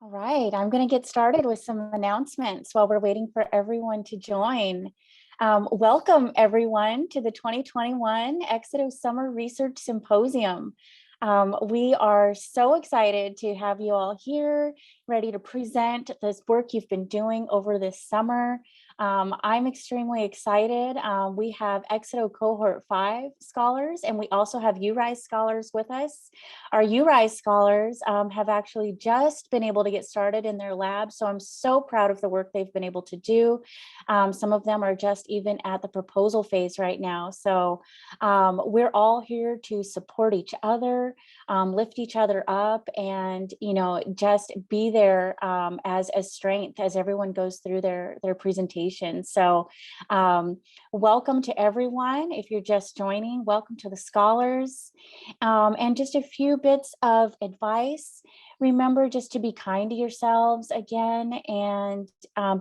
All right, I'm going to get started with some announcements while we're waiting for everyone to join. Welcome everyone to the 2021 Exito Summer Research Symposium. We are so excited to have you all here, ready to present this work you've been doing over this summer. I'm extremely excited. We have Exito Cohort 5 scholars, and we also have URISE scholars with us. Our URISE scholars have actually just been able to get started in their lab, so I'm so proud of the work they've been able to do. Some of them are just even at the proposal phase right now. So we're all here to support each other, lift each other up, and just be there as strength as everyone goes through their presentation. So welcome to everyone. If you're just joining, welcome to the scholars. And just a few bits of advice. Remember just to be kind to yourselves again, and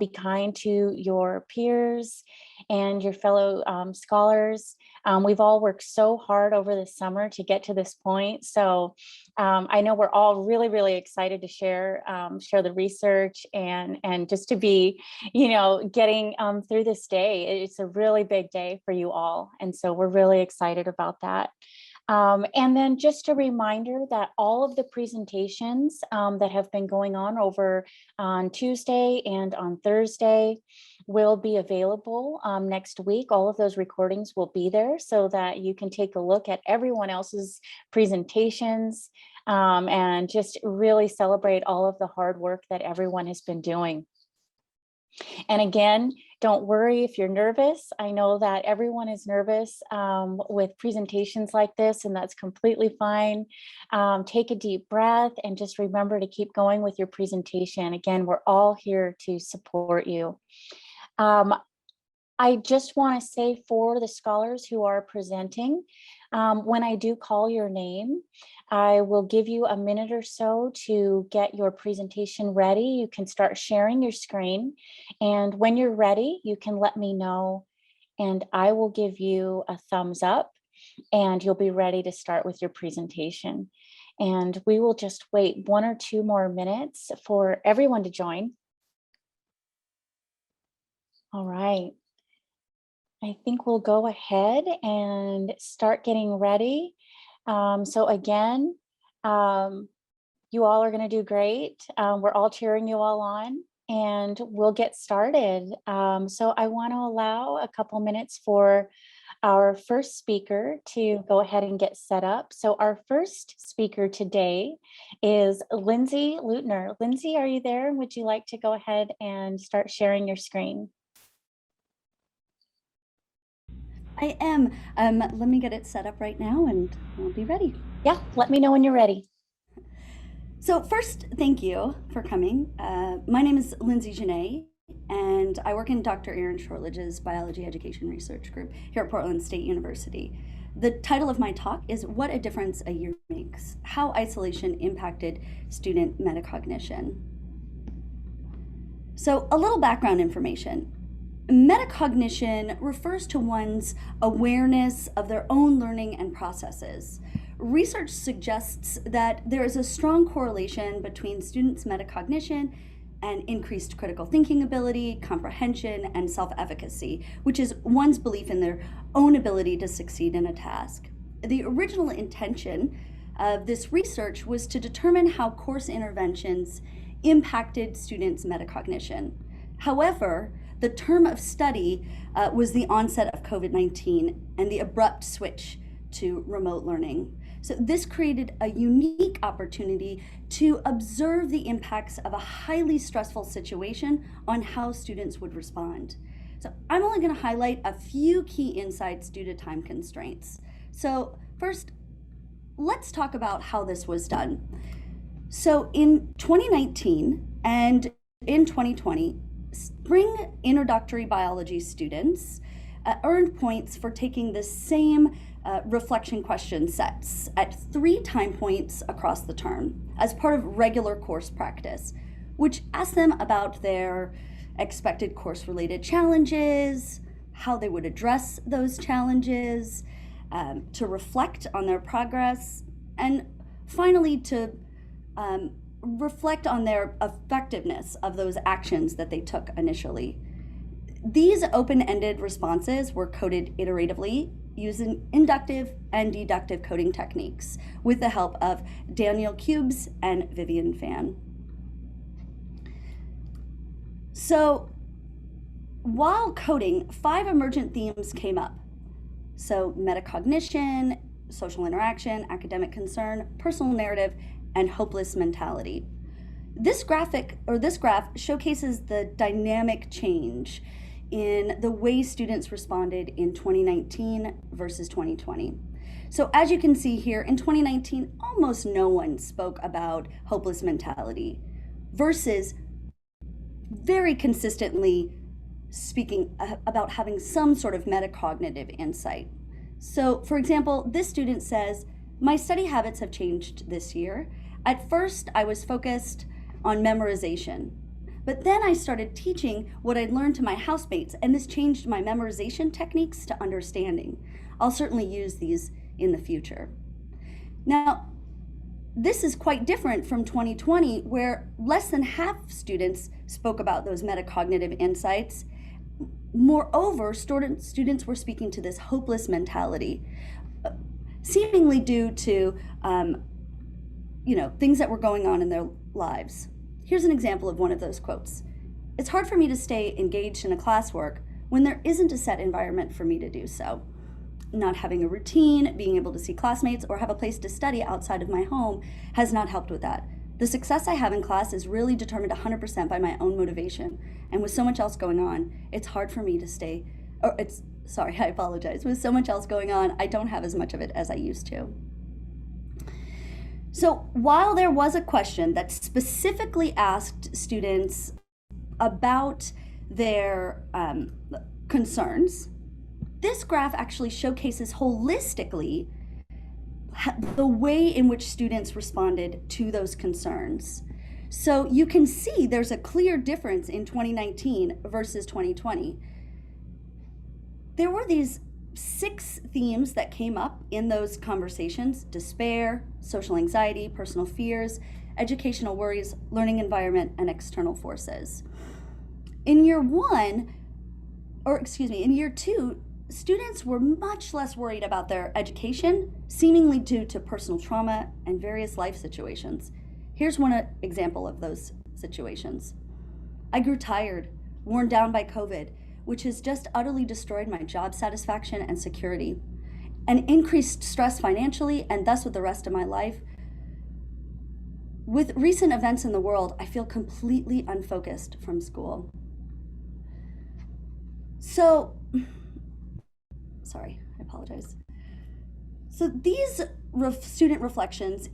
be kind to your peers and your fellow scholars. We've all worked so hard over the summer to get to this point. So I know we're all really, really excited to share the research and just to be, getting through this day. It's a really big day for you all. And so we're really excited about that. And then just a reminder that all of the presentations that have been going on over on Tuesday and on Thursday will be available next week. All of those recordings will be there so that you can take a look at everyone else's presentations and just really celebrate all of the hard work that everyone has been doing. And again, don't worry if you're nervous. I know that everyone is nervous with presentations like this, and that's completely fine. Take a deep breath and just remember to keep going with your presentation. Again, we're all here to support you. I just want to say for the scholars who are presenting, when I do call your name, I will give you a minute or so to get your presentation ready. You can start sharing your screen. And when you're ready, you can let me know and I will give you a thumbs up and you'll be ready to start with your presentation. And we will just wait 1 or 2 more minutes for everyone to join. All right. I think we'll go ahead and start getting ready. So again, you all are going to do great. We're all cheering you all on, and we'll get started. So I want to allow a couple minutes for our first speaker to go ahead and get set up. So our first speaker today is Lindsay Lutner. Lindsay, are you there? Would you like to go ahead and start sharing your screen? I am. Let me get it set up right now and I'll be ready. Yeah, let me know when you're ready. So first, thank you for coming. My name is Lindsay Jimenez, and I work in Dr. Aaron Shortledge's Biology Education Research Group here at Portland State University. The title of my talk is What a Difference a Year Makes, How Isolation Impacted Student Metacognition. So a little background information. Metacognition refers to one's awareness of their own learning and processes. Research suggests that there is a strong correlation between students' metacognition and increased critical thinking ability, comprehension, and self-efficacy, which is one's belief in their own ability to succeed in a task. The original intention of this research was to determine how course interventions impacted students' metacognition. However, the term of study was the onset of COVID-19 and the abrupt switch to remote learning. So this created a unique opportunity to observe the impacts of a highly stressful situation on how students would respond. So I'm only going to highlight a few key insights due to time constraints. So first, let's talk about how this was done. So in 2019 and in 2020, spring introductory biology students earned points for taking the same reflection question sets at 3 time points across the term as part of regular course practice, which asked them about their expected course-related challenges, how they would address those challenges, to reflect on their progress, and finally to reflect on their effectiveness of those actions that they took initially. These open-ended responses were coded iteratively using inductive and deductive coding techniques with the help of Daniel Cubes and Vivian Fan. So while coding, 5 emergent themes came up. So metacognition, social interaction, academic concern, personal narrative, and hopeless mentality. This graph showcases the dynamic change in the way students responded in 2019 versus 2020. So as you can see here, in 2019, almost no one spoke about hopeless mentality versus very consistently speaking about having some sort of metacognitive insight. So for example, this student says, "My study habits have changed this year. At first, I was focused on memorization, but then I started teaching what I'd learned to my housemates, and this changed my memorization techniques to understanding. I'll certainly use these in the future." Now, this is quite different from 2020, where less than half students spoke about those metacognitive insights. Moreover, students were speaking to this hopeless mentality, seemingly due to things that were going on in their lives. Here's an example of one of those quotes. "It's hard for me to stay engaged in a classwork when there isn't a set environment for me to do so. Not having a routine, being able to see classmates, or have a place to study outside of my home has not helped with that. The success I have in class is really determined 100% by my own motivation. And with so much else going on, it's hard for me to stay, I apologize. With so much else going on, I don't have as much of it as I used to." So while there was a question that specifically asked students about their concerns, this graph actually showcases holistically the way in which students responded to those concerns. So you can see there's a clear difference in 2019 versus 2020. There were these 6 themes that came up in those conversations: despair, social anxiety, personal fears, educational worries, learning environment, and external forces. In year 2, students were much less worried about their education, seemingly due to personal trauma and various life situations. Here's one example of those situations. "I grew tired, worn down by COVID, which has just utterly destroyed my job satisfaction and security, and increased stress financially and thus with the rest of my life. With recent events in the world, I feel completely unfocused from school." So, sorry, I apologize. So these student reflections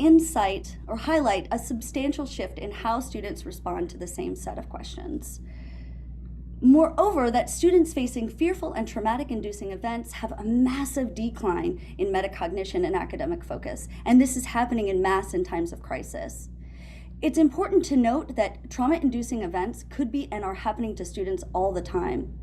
highlight a substantial shift in how students respond to the same set of questions. Moreover, that students facing fearful and traumatic-inducing events have a massive decline in metacognition and academic focus, and this is happening in mass in times of crisis. It's important to note that trauma-inducing events could be and are happening to students all the time.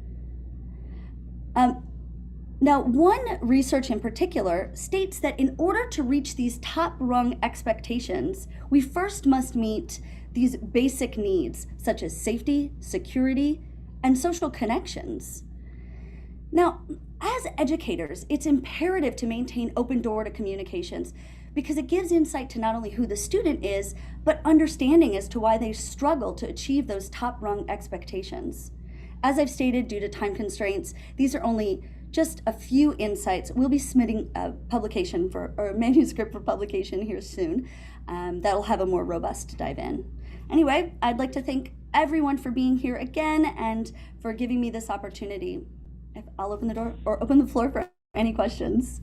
Now, one research in particular states that in order to reach these top-rung expectations, we first must meet these basic needs, such as safety, security, and social connections. Now, as educators, it's imperative to maintain open door to communications because it gives insight to not only who the student is, but understanding as to why they struggle to achieve those top-rung expectations. As I've stated, due to time constraints, these are only just a few insights. We'll be submitting a publication or a manuscript for publication here soon that'll have a more robust dive in. Anyway, I'd like to thank everyone for being here again and for giving me this opportunity. I'll open the door or open the floor for any questions.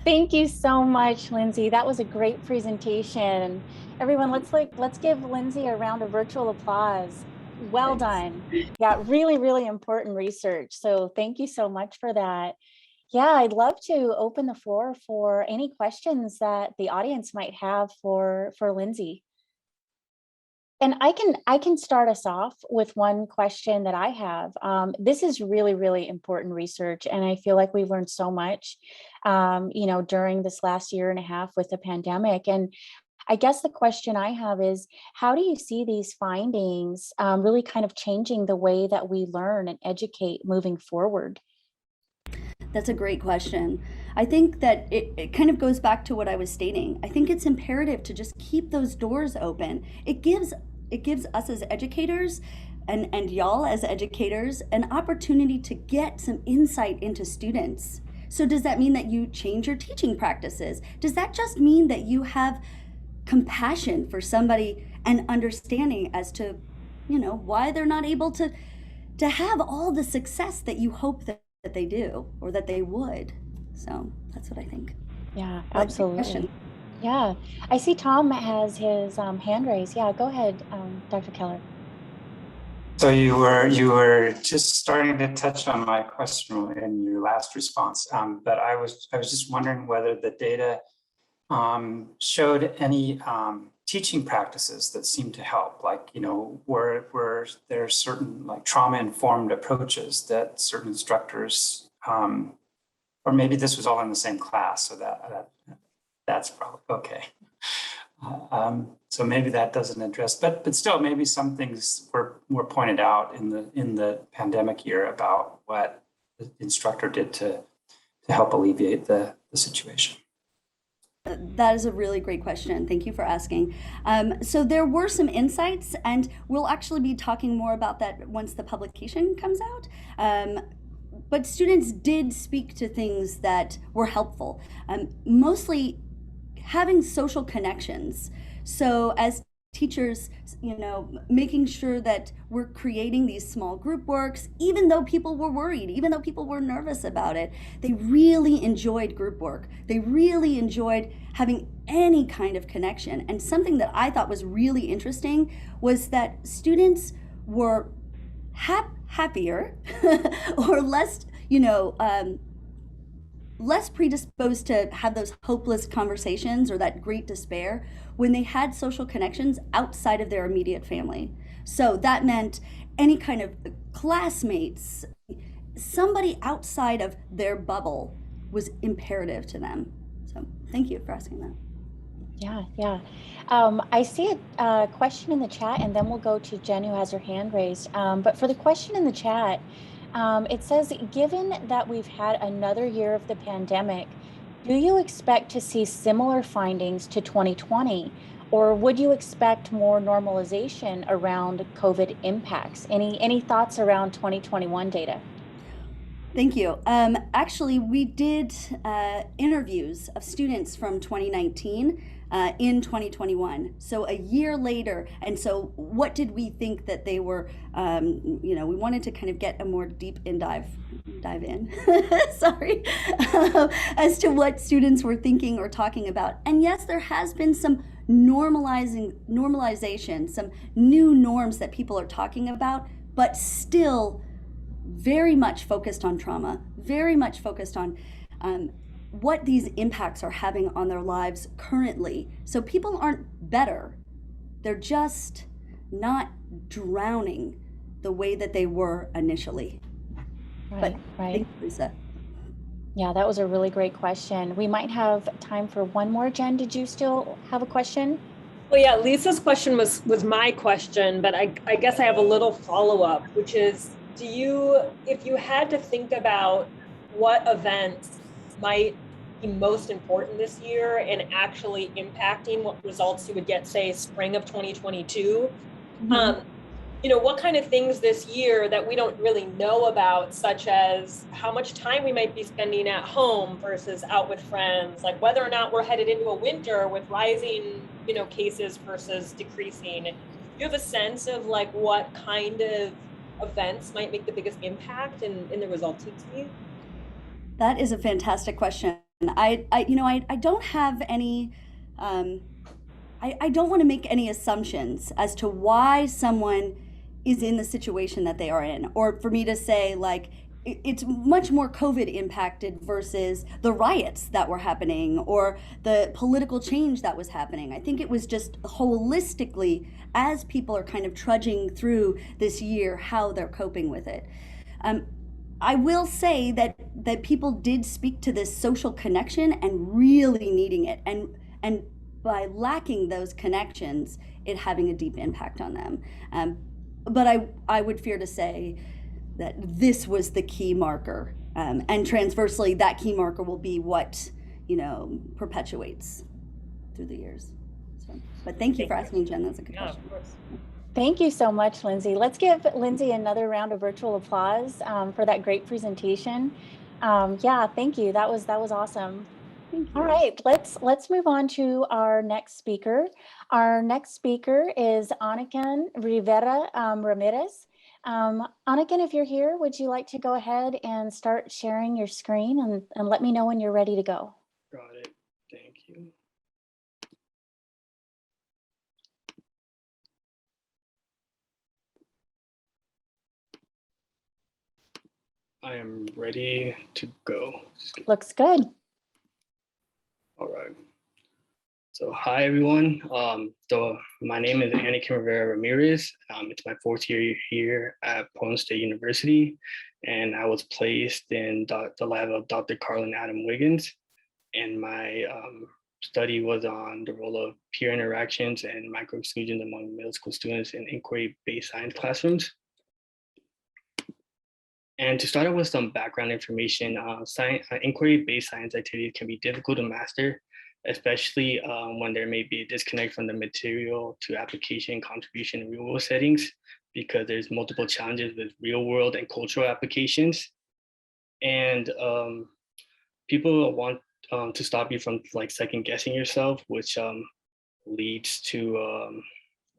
Thank you so much, Lindsay. That was a great presentation. Everyone, let's give Lindsay a round of virtual applause. Well done. Yeah, really, really important research. So thank you so much for that. Yeah, I'd love to open the floor for any questions that the audience might have for Lindsay. And I can start us off with one question that I have. This is really, really important research, and I feel like we've learned so much, during this last year and a half with the pandemic. And I guess the question I have is, how do you see these findings really kind of changing the way that we learn and educate moving forward? That's a great question. I think that it kind of goes back to what I was stating. I think it's imperative to just keep those doors open. It gives us as educators and y'all as educators an opportunity to get some insight into students. So does that mean that you change your teaching practices? Does that just mean that you have compassion for somebody and understanding as to, why they're not able to have all the success that you hope that they do or that they would? So that's what I think. Yeah, But good absolutely. question. Yeah, I see Tom has his hand raised. Yeah, go ahead, Dr. Keller. So you were just starting to touch on my question in your last response, but I was just wondering whether the data showed any teaching practices that seem to help, like, were there certain like trauma-informed approaches that certain instructors, or maybe this was all in the same class, so that's probably okay. So maybe that doesn't address, but still, maybe some things were pointed out in the pandemic year about what the instructor did to help alleviate the situation. That is a really great question. Thank you for asking. So there were some insights, and we'll actually be talking more about that once the publication comes out. But students did speak to things that were helpful, mostly having social connections. So as teachers, making sure that we're creating these small group works, even though people were worried, even though people were nervous about it, they really enjoyed group work. They really enjoyed having any kind of connection. And something that I thought was really interesting was that students were happier or less, less predisposed to have those hopeless conversations or that great despair when they had social connections outside of their immediate family. So that meant any kind of classmates, somebody outside of their bubble was imperative to them. So thank you for asking that. Yeah. I see a question in the chat, and then we'll go to Jen, who has her hand raised. But for the question in the chat, it says, given that we've had another year of the pandemic, do you expect to see similar findings to 2020? Or would you expect more normalization around COVID impacts? Any thoughts around 2021 data? Thank you. Actually, we did interviews of students from 2019 in 2021. So a year later. And so what did we think that they were, we wanted to kind of get a more deep dive in, sorry, as to what students were thinking or talking about. And yes, there has been some normalization, some new norms that people are talking about, but still very much focused on trauma, very much focused on what these impacts are having on their lives currently. So people aren't better. They're just not drowning the way that they were initially. Right. Thank you, Lisa. Yeah, that was a really great question. We might have time for one more. Jen, did you still have a question? Well, yeah, Lisa's question was my question, but I guess I have a little follow-up, which is, if you had to think about what events might be most important this year and actually impacting what results you would get, say, spring of 2022, what kind of things this year that we don't really know about, such as how much time we might be spending at home versus out with friends, like whether or not we're headed into a winter with rising, cases versus decreasing. Do you have a sense of like what kind of events might make the biggest impact in the results you see? That is a fantastic question. I don't have any, I don't want to make any assumptions as to why someone is in the situation that they are in, or for me to say like it's much more COVID impacted versus the riots that were happening or the political change that was happening. I think it was just holistically, as people are kind of trudging through this year, how they're coping with it. I will say that people did speak to this social connection and really needing it. And by lacking those connections, it having a deep impact on them. But I would fear to say that this was the key marker, and transversely, that key marker will be what, you know, perpetuates through the years. So, but thank you for asking, Jen. That's a good question. Of course. Thank you so much, Lindsay. Let's give Lindsay another round of virtual applause for that great presentation. Yeah, thank you. That was awesome. All right, let's move on to our next speaker. Our next speaker is Anakin Rivera Ramirez. Anakin, if you're here, would you like to go ahead and start sharing your screen and let me know when you're ready to go? Got it. Thank you. I am ready to go. Looks good. All right. So hi, everyone. So my name is Anakin Rivera Ramirez. It's my 4th year here at Portland State University, and I was placed in the lab of Dr. Carlin Adam Wiggins. And my study was on the role of peer interactions and microexclusions among middle school students in inquiry-based science classrooms. And to start out with some background information, inquiry-based science activities can be difficult to master, especially when there may be a disconnect from the material to application contribution in real-world settings, because there's multiple challenges with real-world and cultural applications. And people want to stop you from like second-guessing yourself, which leads to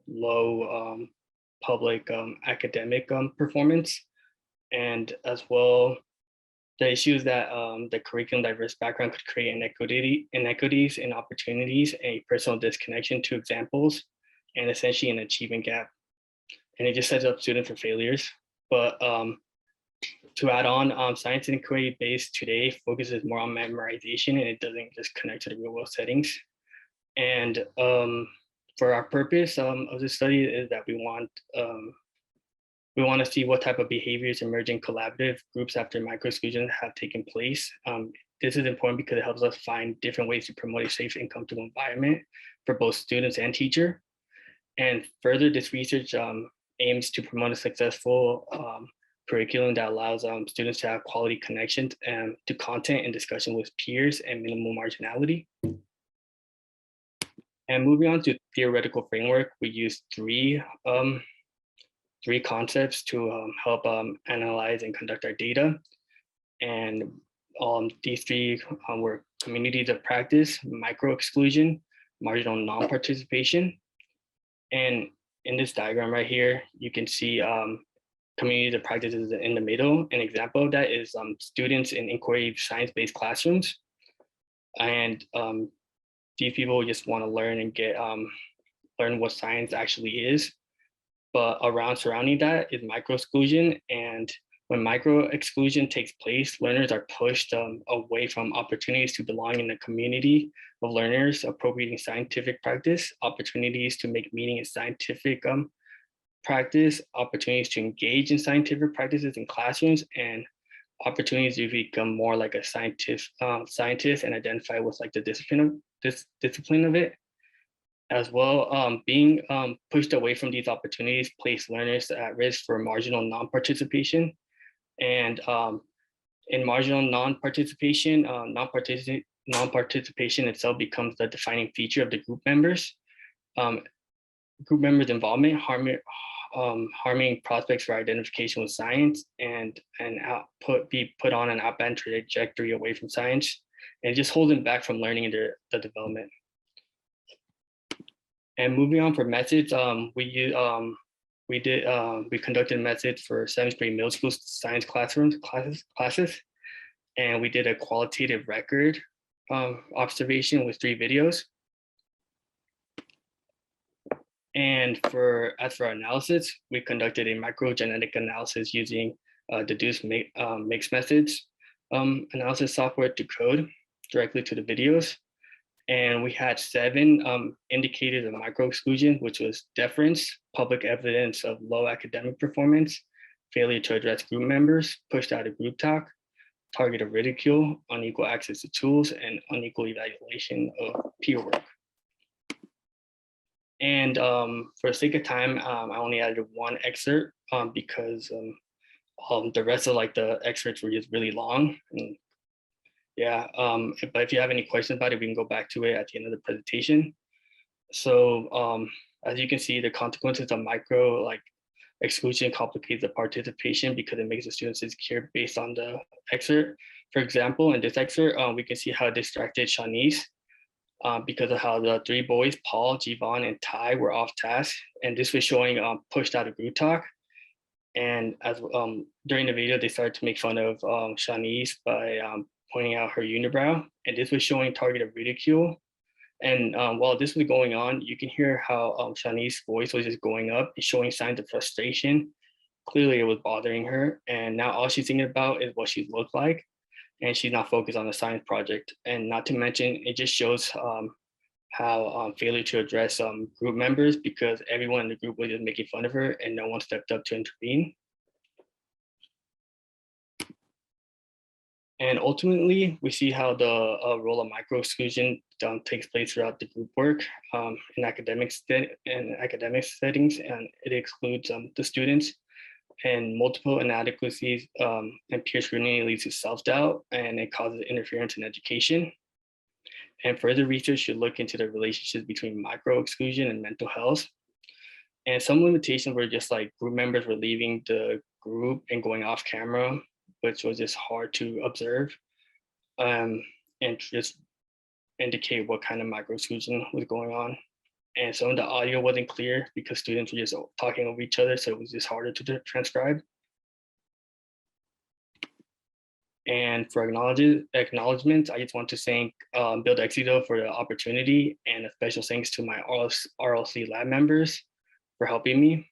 low public academic performance. And as well, the issue is that the curriculum diverse background could create inequities in opportunities, a personal disconnection to examples, and essentially an achievement gap. And it just sets up students for failures. But to add on, science inquiry based today focuses more on memorization, and it doesn't just connect to the real world settings. And for our purpose of the study is that we want to see what type of behaviors emerge in collaborative groups after microexclusions have taken place. This is important because it helps us find different ways to promote a safe and comfortable environment for both students and teacher. And further, this research aims to promote a successful curriculum that allows students to have quality connections to content and discussion with peers and minimal marginality. And moving on to theoretical framework, we use three concepts to help analyze and conduct our data. And these three were communities of practice, microexclusion, marginal non-participation. And in this diagram right here, you can see communities of practice is in the middle. An example of that is students in inquiry science-based classrooms. And these people just want to learn and learn what science actually is. But surrounding that is microexclusion. And when microexclusion takes place, learners are pushed away from opportunities to belong in a community of learners appropriating scientific practice, opportunities to make meaning in scientific practice, opportunities to engage in scientific practices in classrooms, and opportunities to become more like a scientist and identify with like the discipline of it. As well, being pushed away from these opportunities place learners at risk for marginal non-participation. And in marginal non-participation, non-participation itself becomes the defining feature of the group members. Group members' involvement harming prospects for identification with science and be put on an outbound trajectory away from science, and just hold them back from learning in the development. And moving on for methods, we conducted methods for 7th grade middle school science classes, and we did a qualitative record observation with 3 videos. And as for analysis, we conducted a microgenetic analysis using deduced mixed methods analysis software to code directly to the videos. And we had 7 indicators of microexclusion, which was deference, public evidence of low academic performance, failure to address group members, pushed out of group talk, target of ridicule, unequal access to tools, and unequal evaluation of peer work. And for the sake of time, I only added one excerpt because the rest of like the excerpts were just really long. And yeah, but if you have any questions about it, we can go back to it at the end of the presentation. So as you can see, the consequences of micro like exclusion complicates the participation because it makes the students insecure based on the excerpt. For example, in this excerpt, we can see how distracted Shanice because of how the three boys, Paul, Jivan, and Ty, were off task. And this was showing pushed out of group talk. And as during the video, they started to make fun of Shanice by pointing out her unibrow. And this was showing targeted ridicule. And while this was going on, you can hear how Shanice's voice was just going up and showing signs of frustration. Clearly, it was bothering her. And now all she's thinking about is what she looked like. And she's not focused on the science project. And not to mention, it just shows how failure to address group members because everyone in the group was just making fun of her and no one stepped up to intervene. And ultimately, we see how the role of microexclusion takes place throughout the group work in academic settings, and it excludes the students. And multiple inadequacies and peer scrutiny leads to self-doubt, and it causes interference in education. And further research should look into the relationships between microexclusion and mental health. And some limitations were just like group members were leaving the group and going off camera, which was just hard to observe and just indicate what kind of microexclusion was going on. And some of the audio wasn't clear because students were just talking over each other, so it was just harder to transcribe. And for acknowledgements, I just want to thank Build Enciso for the opportunity, and a special thanks to my RLC lab members for helping me.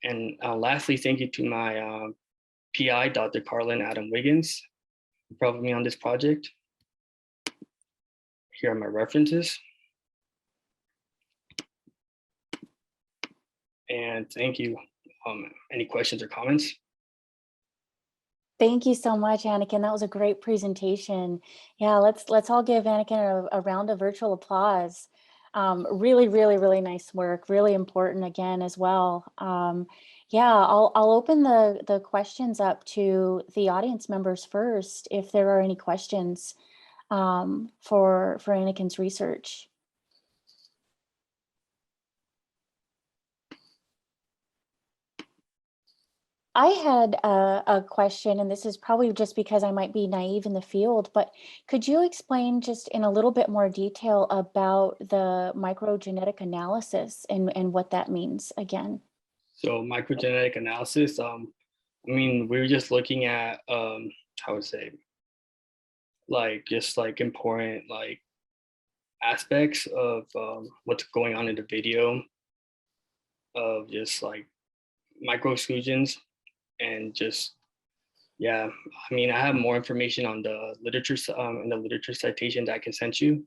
And lastly, thank you to my PI, Dr. Carlin Adam Wiggins, for helping me on this project. Here are my references. And thank you. Any questions or comments? Thank you so much, Anakin. That was a great presentation. Yeah, let's all give Anakin a round of virtual applause. Really, really, really nice work. Really important again as well. Yeah, I'll open the questions up to the audience members first, if there are any questions for Anakin's research. I had a question, and this is probably just because I might be naive in the field, but could you explain just in a little bit more detail about the microgenetic analysis and what that means again? So microgenetic analysis, I mean, we were just looking at, I would say, like just like important like aspects of what's going on in the video of just like microexclusions. And just, yeah, I mean, I have more information on the literature in the literature citation that I can send you.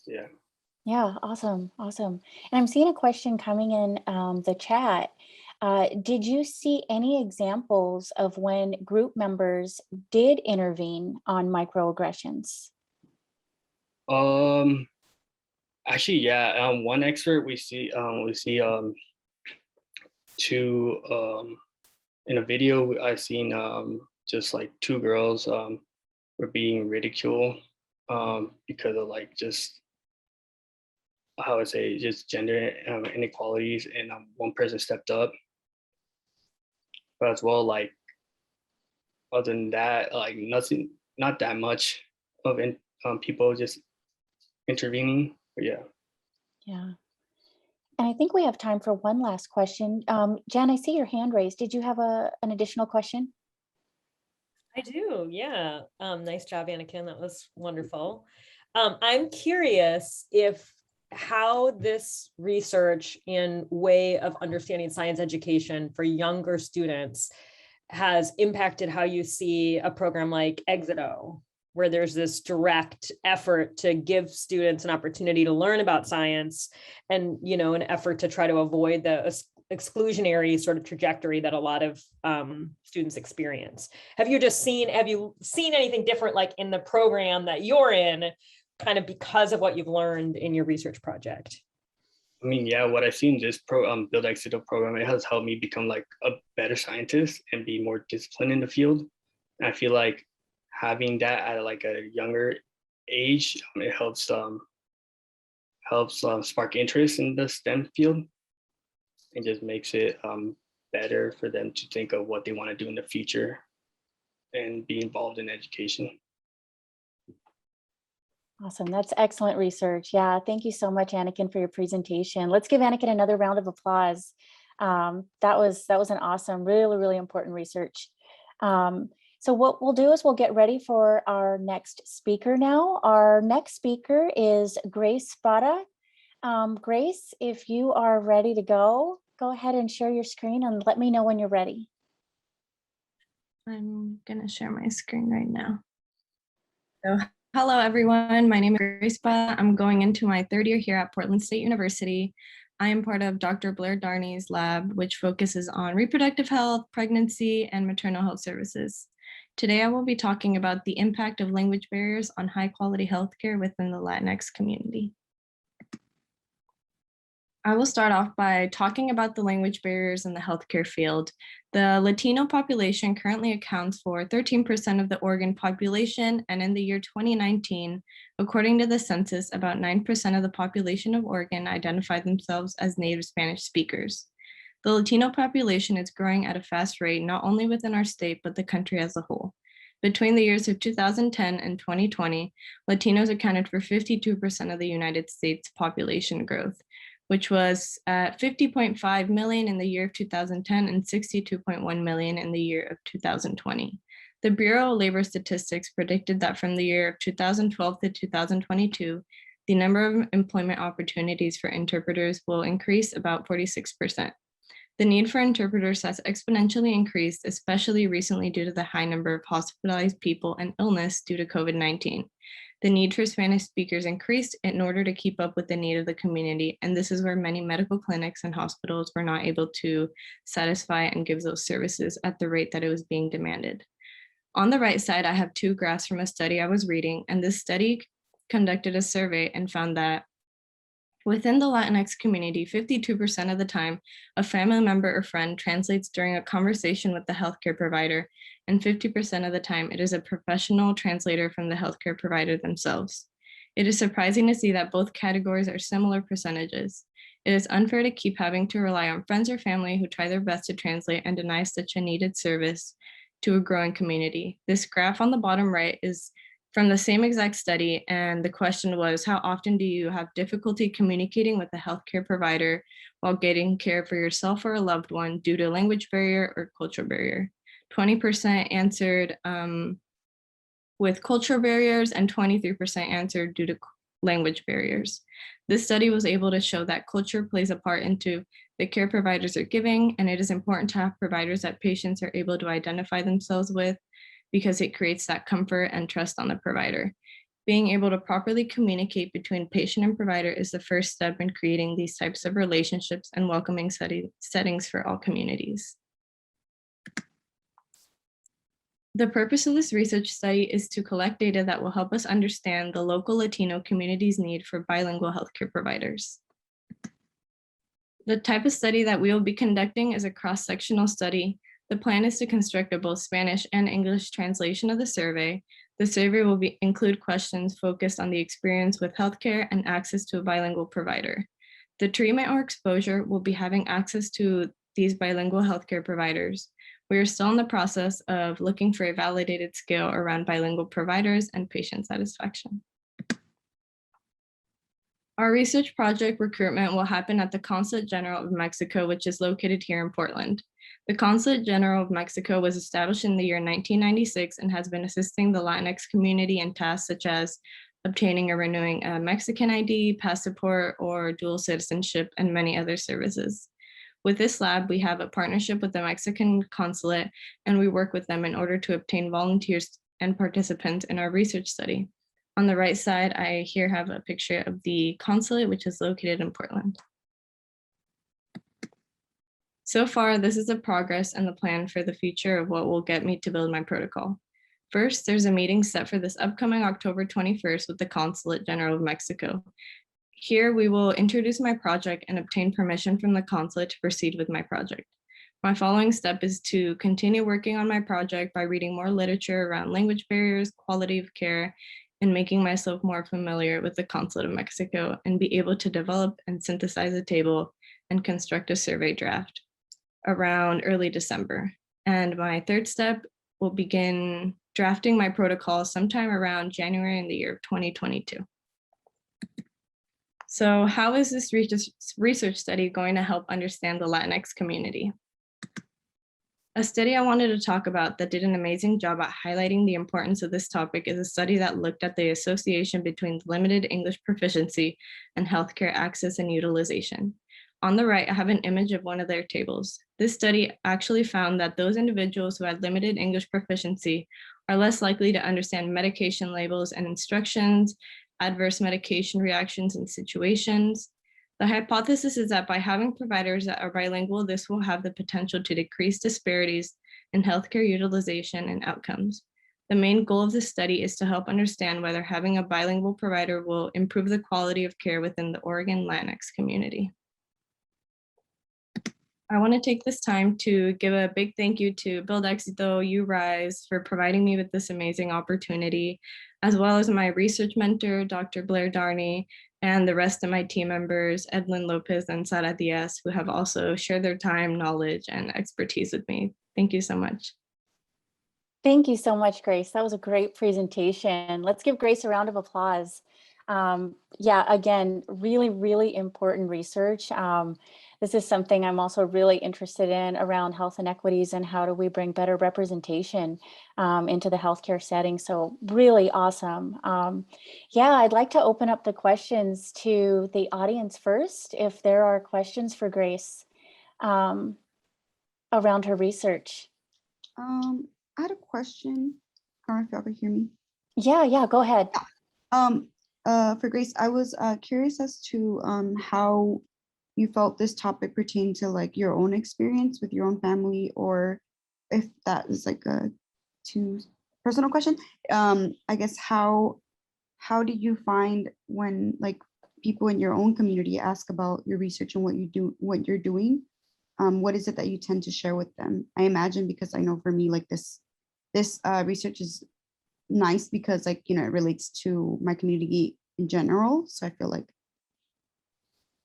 Yeah. Yeah, awesome. And I'm seeing a question coming in the chat. Did you see any examples of when group members did intervene on microaggressions? Actually, yeah. One excerpt we see two in a video I seen just like two girls were being ridiculed because of like just how I say just gender inequalities, and one person stepped up. But as well, like other than that, like nothing, not that much of people just intervening. But yeah. Yeah. And I think we have time for one last question. Jen, I see your hand raised. Did you have an additional question? I do, yeah. Nice job, Anakin. That was wonderful. I'm curious if how this research in way of understanding science education for younger students has impacted how you see a program like Exido, where there's this direct effort to give students an opportunity to learn about science and, you know, an effort to try to avoid the exclusionary sort of trajectory that a lot of students experience. Have you seen anything different like in the program that you're in, kind of because of what you've learned in your research project? I mean, yeah, what I see in this Build Exido program, it has helped me become like a better scientist and be more disciplined in the field. And I feel like having that at like a younger age, it helps spark interest in the STEM field. It just makes it better for them to think of what they want to do in the future and be involved in education. Awesome. That's excellent research. Yeah. Thank you so much, Anakin, for your presentation. Let's give Anakin another round of applause. That was an awesome, really, really important research. So what we'll do is we'll get ready for our next speaker now. Our next speaker is Grace Parra. Grace, if you are ready to go ahead and share your screen and let me know when you're ready. I'm gonna share my screen right now. So, hello everyone, my name is Grace Parra. I'm going into my third year here at Portland State University. I am part of Dr. Blair Darney's lab, which focuses on reproductive health, pregnancy, and maternal health services. Today, I will be talking about the impact of language barriers on high quality healthcare within the Latinx community. I will start off by talking about the language barriers in the healthcare field. The Latino population currently accounts for 13% of the Oregon population, and in the year 2019, according to the census, about 9% of the population of Oregon identified themselves as native Spanish speakers. The Latino population is growing at a fast rate, not only within our state, but the country as a whole. Between the years of 2010 and 2020, Latinos accounted for 52% of the United States population growth, which was at 50.5 million in the year of 2010 and 62.1 million in the year of 2020. The Bureau of Labor Statistics predicted that from the year of 2012 to 2022, the number of employment opportunities for interpreters will increase about 46%. The need for interpreters has exponentially increased, especially recently due to the high number of hospitalized people and illness due to COVID-19. The need for Spanish speakers increased in order to keep up with the need of the community, and this is where many medical clinics and hospitals were not able to satisfy and give those services at the rate that it was being demanded. On the right side, I have two graphs from a study I was reading, and this study conducted a survey and found that within the Latinx community, 52% of the time, a family member or friend translates during a conversation with the healthcare provider, and 50% of the time, it is a professional translator from the healthcare provider themselves. It is surprising to see that both categories are similar percentages. It is unfair to keep having to rely on friends or family who try their best to translate and deny such a needed service to a growing community. This graph on the bottom right is from the same exact study, and the question was, how often do you have difficulty communicating with a healthcare provider while getting care for yourself or a loved one due to language barrier or cultural barrier? 20% answered with cultural barriers and 23% answered due to language barriers. This study was able to show that culture plays a part into the care providers are giving, and it is important to have providers that patients are able to identify themselves with, because it creates that comfort and trust on the provider. Being able to properly communicate between patient and provider is the first step in creating these types of relationships and welcoming settings for all communities. The purpose of this research study is to collect data that will help us understand the local Latino community's need for bilingual healthcare providers. The type of study that we will be conducting is a cross-sectional study. The plan is to construct a both Spanish and English translation of the survey. The survey will include questions focused on the experience with healthcare and access to a bilingual provider. The treatment or exposure will be having access to these bilingual healthcare providers. We are still in the process of looking for a validated scale around bilingual providers and patient satisfaction. Our research project recruitment will happen at the Consulate General of Mexico, which is located here in Portland. The Consulate General of Mexico was established in the year 1996 and has been assisting the Latinx community in tasks such as obtaining or renewing a Mexican ID, passport, or dual citizenship, and many other services. With this lab, we have a partnership with the Mexican consulate, and we work with them in order to obtain volunteers and participants in our research study. On the right side, I here have a picture of the consulate, which is located in Portland. So far, this is the progress and the plan for the future of what will get me to build my protocol. First, there's a meeting set for this upcoming October 21st with the Consulate General of Mexico. Here, we will introduce my project and obtain permission from the consulate to proceed with my project. My following step is to continue working on my project by reading more literature around language barriers, quality of care, and making myself more familiar with the Consulate of Mexico and be able to develop and synthesize a table and construct a survey draft around early December. And my third step will begin drafting my protocol sometime around January in the year of 2022. So how is this research study going to help understand the Latinx community? A study I wanted to talk about that did an amazing job at highlighting the importance of this topic is a study that looked at the association between limited English proficiency and healthcare access and utilization. On the right, I have an image of one of their tables. This study actually found that those individuals who had limited English proficiency are less likely to understand medication labels and instructions, adverse medication reactions and situations. The hypothesis is that by having providers that are bilingual, this will have the potential to decrease disparities in healthcare utilization and outcomes. The main goal of this study is to help understand whether having a bilingual provider will improve the quality of care within the Oregon Latinx community. I want to take this time to give a big thank you to Build Éxito, URISE, for providing me with this amazing opportunity, as well as my research mentor, Dr. Blair Darney, and the rest of my team members, Jimenez-Lopez and Sara Diaz, who have also shared their time, knowledge, and expertise with me. Thank you so much. Thank you so much, Grace. That was a great presentation. Let's give Grace a round of applause. Yeah, again, really, really important research. This is something I'm also really interested in around health inequities and how do we bring better representation into the healthcare setting. So really awesome. Yeah, I'd like to open up the questions to the audience first, if there are questions for Grace around her research. I had a question. I don't know if y'all could hear me. Yeah, go ahead. For Grace, I was curious as to how you felt this topic pertained to like your own experience with your own family, or if that is like a too personal question. I guess how do you find when like people in your own community ask about your research and what you're doing? What is it that you tend to share with them? I imagine, because I know for me, like this research is nice because like, you know, it relates to my community in general. So I feel like,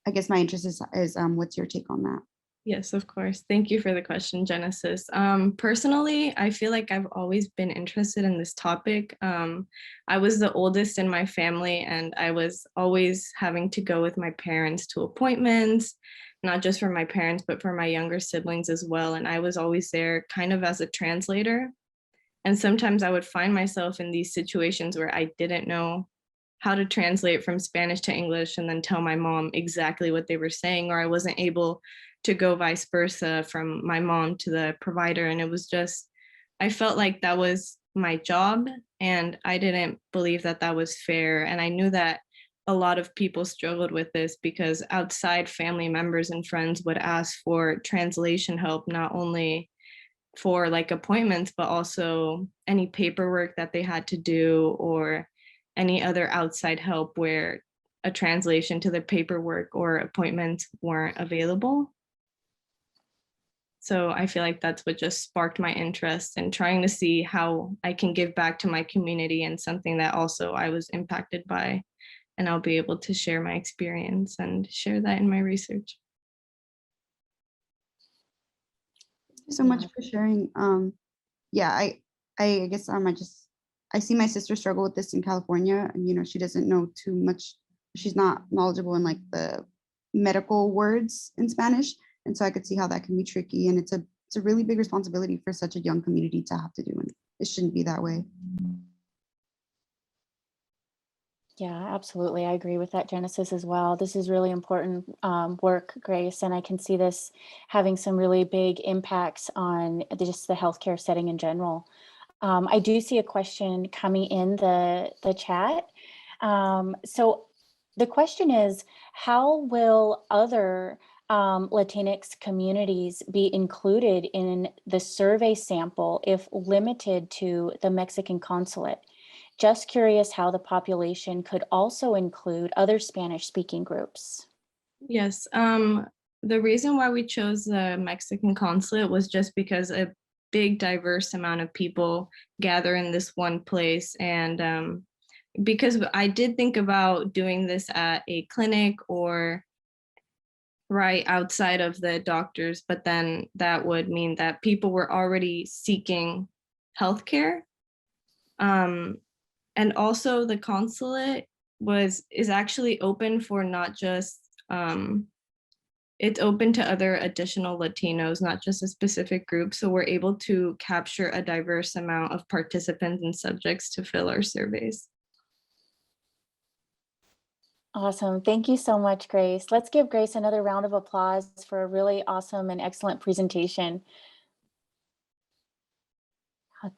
I guess my interest is what's your take on that? Yes, of course. Thank you for the question, Genesis. Personally, I feel like I've always been interested in this topic. I was the oldest in my family, and I was always having to go with my parents to appointments, not just for my parents, but for my younger siblings as well. And I was always there kind of as a translator. And sometimes I would find myself in these situations where I didn't know how to translate from Spanish to English and then tell my mom exactly what they were saying, or I wasn't able to go vice versa from my mom to the provider. And it was just, I felt like that was my job, and I didn't believe that that was fair. And I knew that a lot of people struggled with this because outside family members and friends would ask for translation help, not only for like appointments, but also any paperwork that they had to do or any other outside help where a translation to the paperwork or appointments weren't available. So I feel like that's what just sparked my interest in trying to see how I can give back to my community, and something that also I was impacted by, and I'll be able to share my experience and share that in my research. Thank you so much for sharing. Yeah, I guess I see my sister struggle with this in California, and you know, she doesn't know too much. She's not knowledgeable in like the medical words in Spanish, and so I could see how that can be tricky. And it's a really big responsibility for such a young community to have to do, and it shouldn't be that way. Yeah, absolutely. I agree with that, Genesis, as well. This is really important work, Grace, and I can see this having some really big impacts on just the healthcare setting in general. I do see a question coming in the chat. So the question is, how will other Latinx communities be included in the survey sample if limited to the Mexican consulate? Just curious how the population could also include other Spanish-speaking groups. Yes, the reason why we chose the Mexican consulate was just because a big diverse amount of people gather in this one place. And because I did think about doing this at a clinic or right outside of the doctors, but then that would mean that people were already seeking healthcare. And also the consulate is actually open for not just it's open to other additional Latinos, not just a specific group. So we're able to capture a diverse amount of participants and subjects to fill our surveys. Awesome. Thank you so much, Grace. Let's give Grace another round of applause for a really awesome and excellent presentation.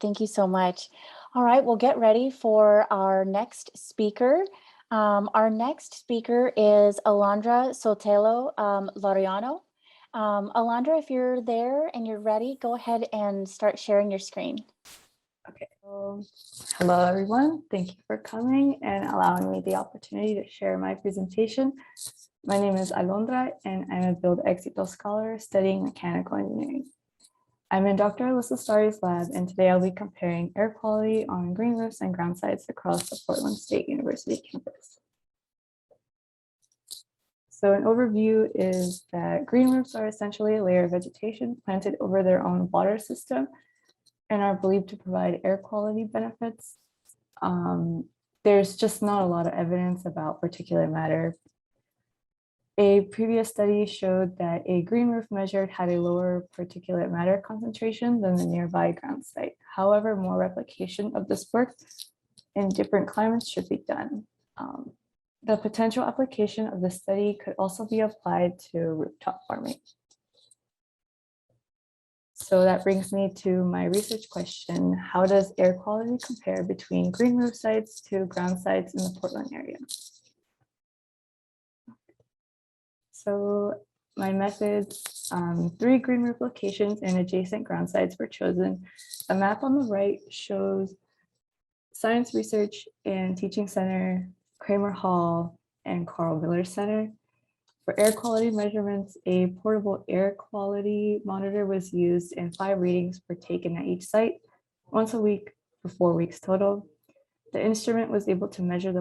Thank you so much. All right, we'll get ready for our next speaker. Our next speaker is Alondra Sotelo Laureano. Alondra, if you're there and you're ready, go ahead and start sharing your screen. Okay. Hello, everyone. Thank you for coming and allowing me the opportunity to share my presentation. My name is Alondra, and I'm a Build Éxito scholar studying mechanical engineering. I'm in Dr. Alyssa Starry's lab, and today I'll be comparing air quality on green roofs and ground sites across the Portland State University campus. So an overview is that green roofs are essentially a layer of vegetation planted over their own water system and are believed to provide air quality benefits. There's just not a lot of evidence about particulate matter. A previous study showed that a green roof measured had a lower particulate matter concentration than the nearby ground site. However, more replication of this work in different climates should be done. The potential application of the study could also be applied to rooftop farming. So that brings me to my research question. How does air quality compare between green roof sites to ground sites in the Portland area? So my methods, 3 green roof locations and adjacent ground sites were chosen. A map on the right shows Science Research and Teaching Center, Kramer Hall, and Carl Miller Center. For air quality measurements, a portable air quality monitor was used and 5 readings were taken at each site once a week for 4 weeks total. The instrument was able to measure the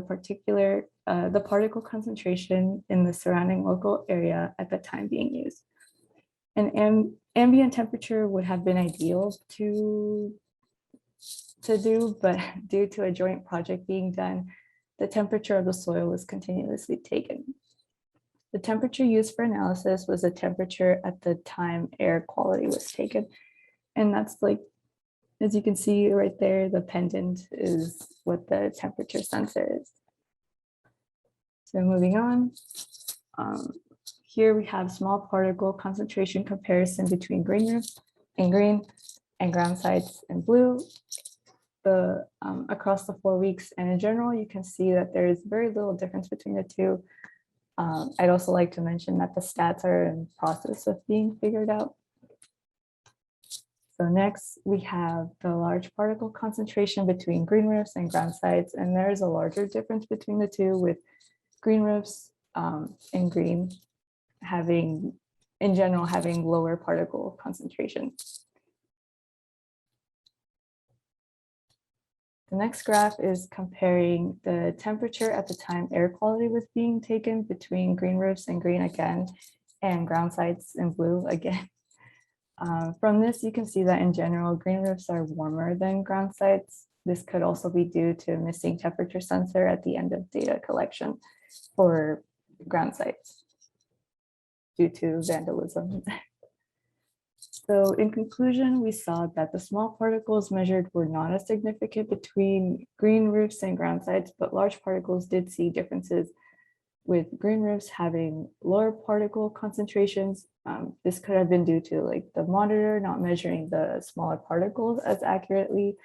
particle concentration in the surrounding local area at the time being used. An ambient temperature would have been ideal to do, but due to a joint project being done, the temperature of the soil was continuously taken. The temperature used for analysis was the temperature at the time air quality was taken. And that's like, as you can see right there, the pendant is what the temperature sensor is. So moving on, here we have small particle concentration comparison between green roofs in green and ground sites in blue across the 4 weeks. And in general, you can see that there is very little difference between the two. I'd also like to mention that the stats are in process of being figured out. So next, we have the large particle concentration between green roofs and ground sites, and there is a larger difference between the two, with green roofs in green in general having lower particle concentration. The next graph is comparing the temperature at the time air quality was being taken between green roofs in green again and ground sites in blue again. From this, you can see that in general, green roofs are warmer than ground sites. This could also be due to missing temperature sensor at the end of data collection for ground sites due to vandalism. So in conclusion, we saw that the small particles measured were not as significant between green roofs and ground sites, but large particles did see differences, with green roofs having lower particle concentrations. This could have been due to like the monitor not measuring the smaller particles as accurately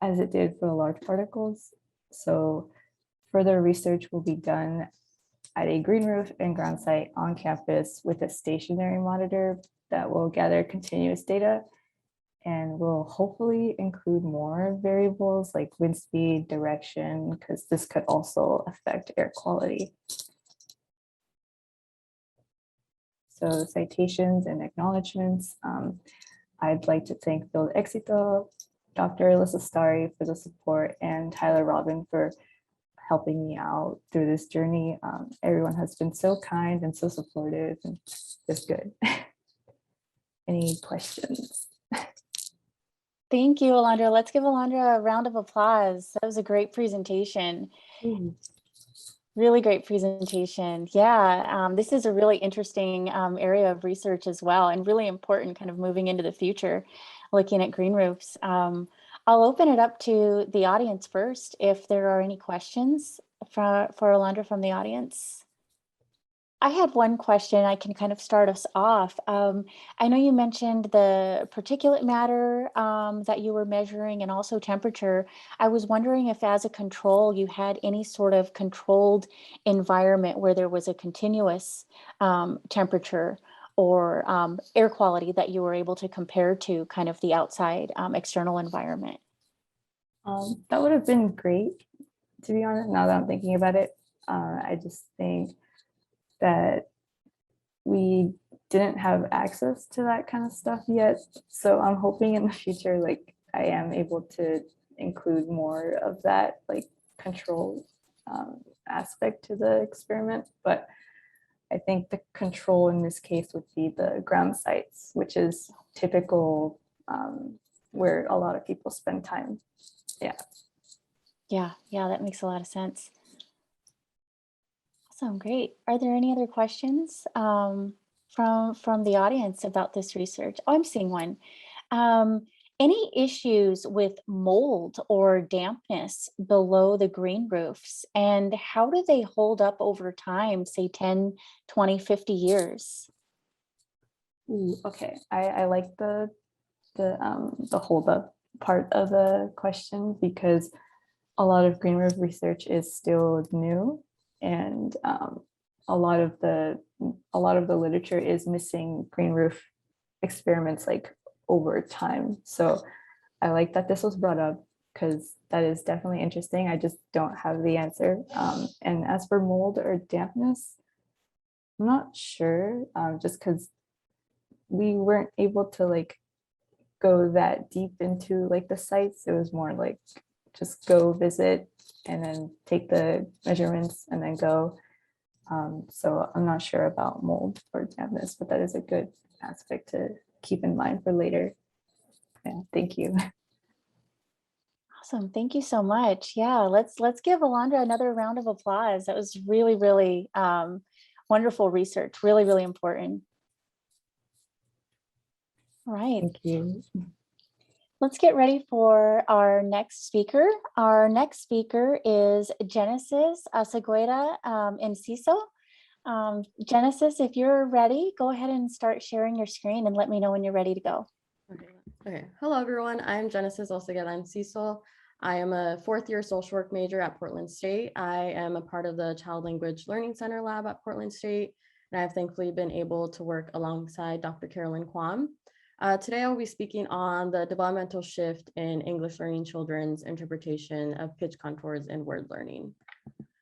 as it did for the large particles. So further research will be done at a green roof and ground site on campus with a stationary monitor that will gather continuous data and we'll hopefully include more variables like wind speed, direction, because this could also affect air quality. So citations and acknowledgements. I'd like to thank Bill Exito, Dr. Alyssa Starry for the support, and Tyler Robin for helping me out through this journey. Everyone has been so kind and so supportive, and it's good. Any questions? Thank you, Alondra. Let's give Alondra a round of applause. That was a great presentation. Really great presentation. Yeah, this is a really interesting area of research as well, and really important kind of moving into the future, looking at green roofs. I'll open it up to the audience first, if there are any questions for Alondra from the audience. I had one question. I can kind of start us off. I know you mentioned the particulate matter that you were measuring and also temperature. I was wondering if as a control, you had any sort of controlled environment where there was a continuous temperature or air quality that you were able to compare to kind of the outside external environment. That would have been great, to be honest, now that I'm thinking about it. I just think that we didn't have access to that kind of stuff yet. So I'm hoping in the future, like I am able to include more of that like control aspect to the experiment. But I think the control in this case would be the ground sites, which is typical where a lot of people spend time. Yeah, that makes a lot of sense. Awesome, great. Are there any other questions from the audience about this research? Oh, I'm seeing one. Any issues with mold or dampness below the green roofs, and how do they hold up over time, say 10, 20, 50 years? Ooh, okay, I like the hold up part of the question, because a lot of green roof research is still new, and a lot of the literature is missing green roof experiments like over time. So I like that this was brought up, because that is definitely interesting. I just don't have the answer. And as for mold or dampness, I'm not sure, just because we weren't able to like go that deep into like the sites. It was more like just go visit and then take the measurements and then go. So I'm not sure about mold or dampness, but that is a good aspect to keep in mind for later. Yeah, thank you. Awesome, thank you so much. Yeah, let's give Alondra another round of applause. That was really, really wonderful research, really, really important. All right. Thank you. Let's get ready for our next speaker. Our next speaker is Genesis Ocegueda Enciso. Genesis, if you're ready, go ahead and start sharing your screen and let me know when you're ready to go. Okay. Hello, everyone. I'm Genesis Ocegueda Enciso. I am a fourth-year social work major at Portland State. I am a part of the Child Language Learning Center lab at Portland State, and I've thankfully been able to work alongside Dr. Carolyn Kwam. Today, I will be speaking on the developmental shift in English learning children's interpretation of pitch contours in word learning.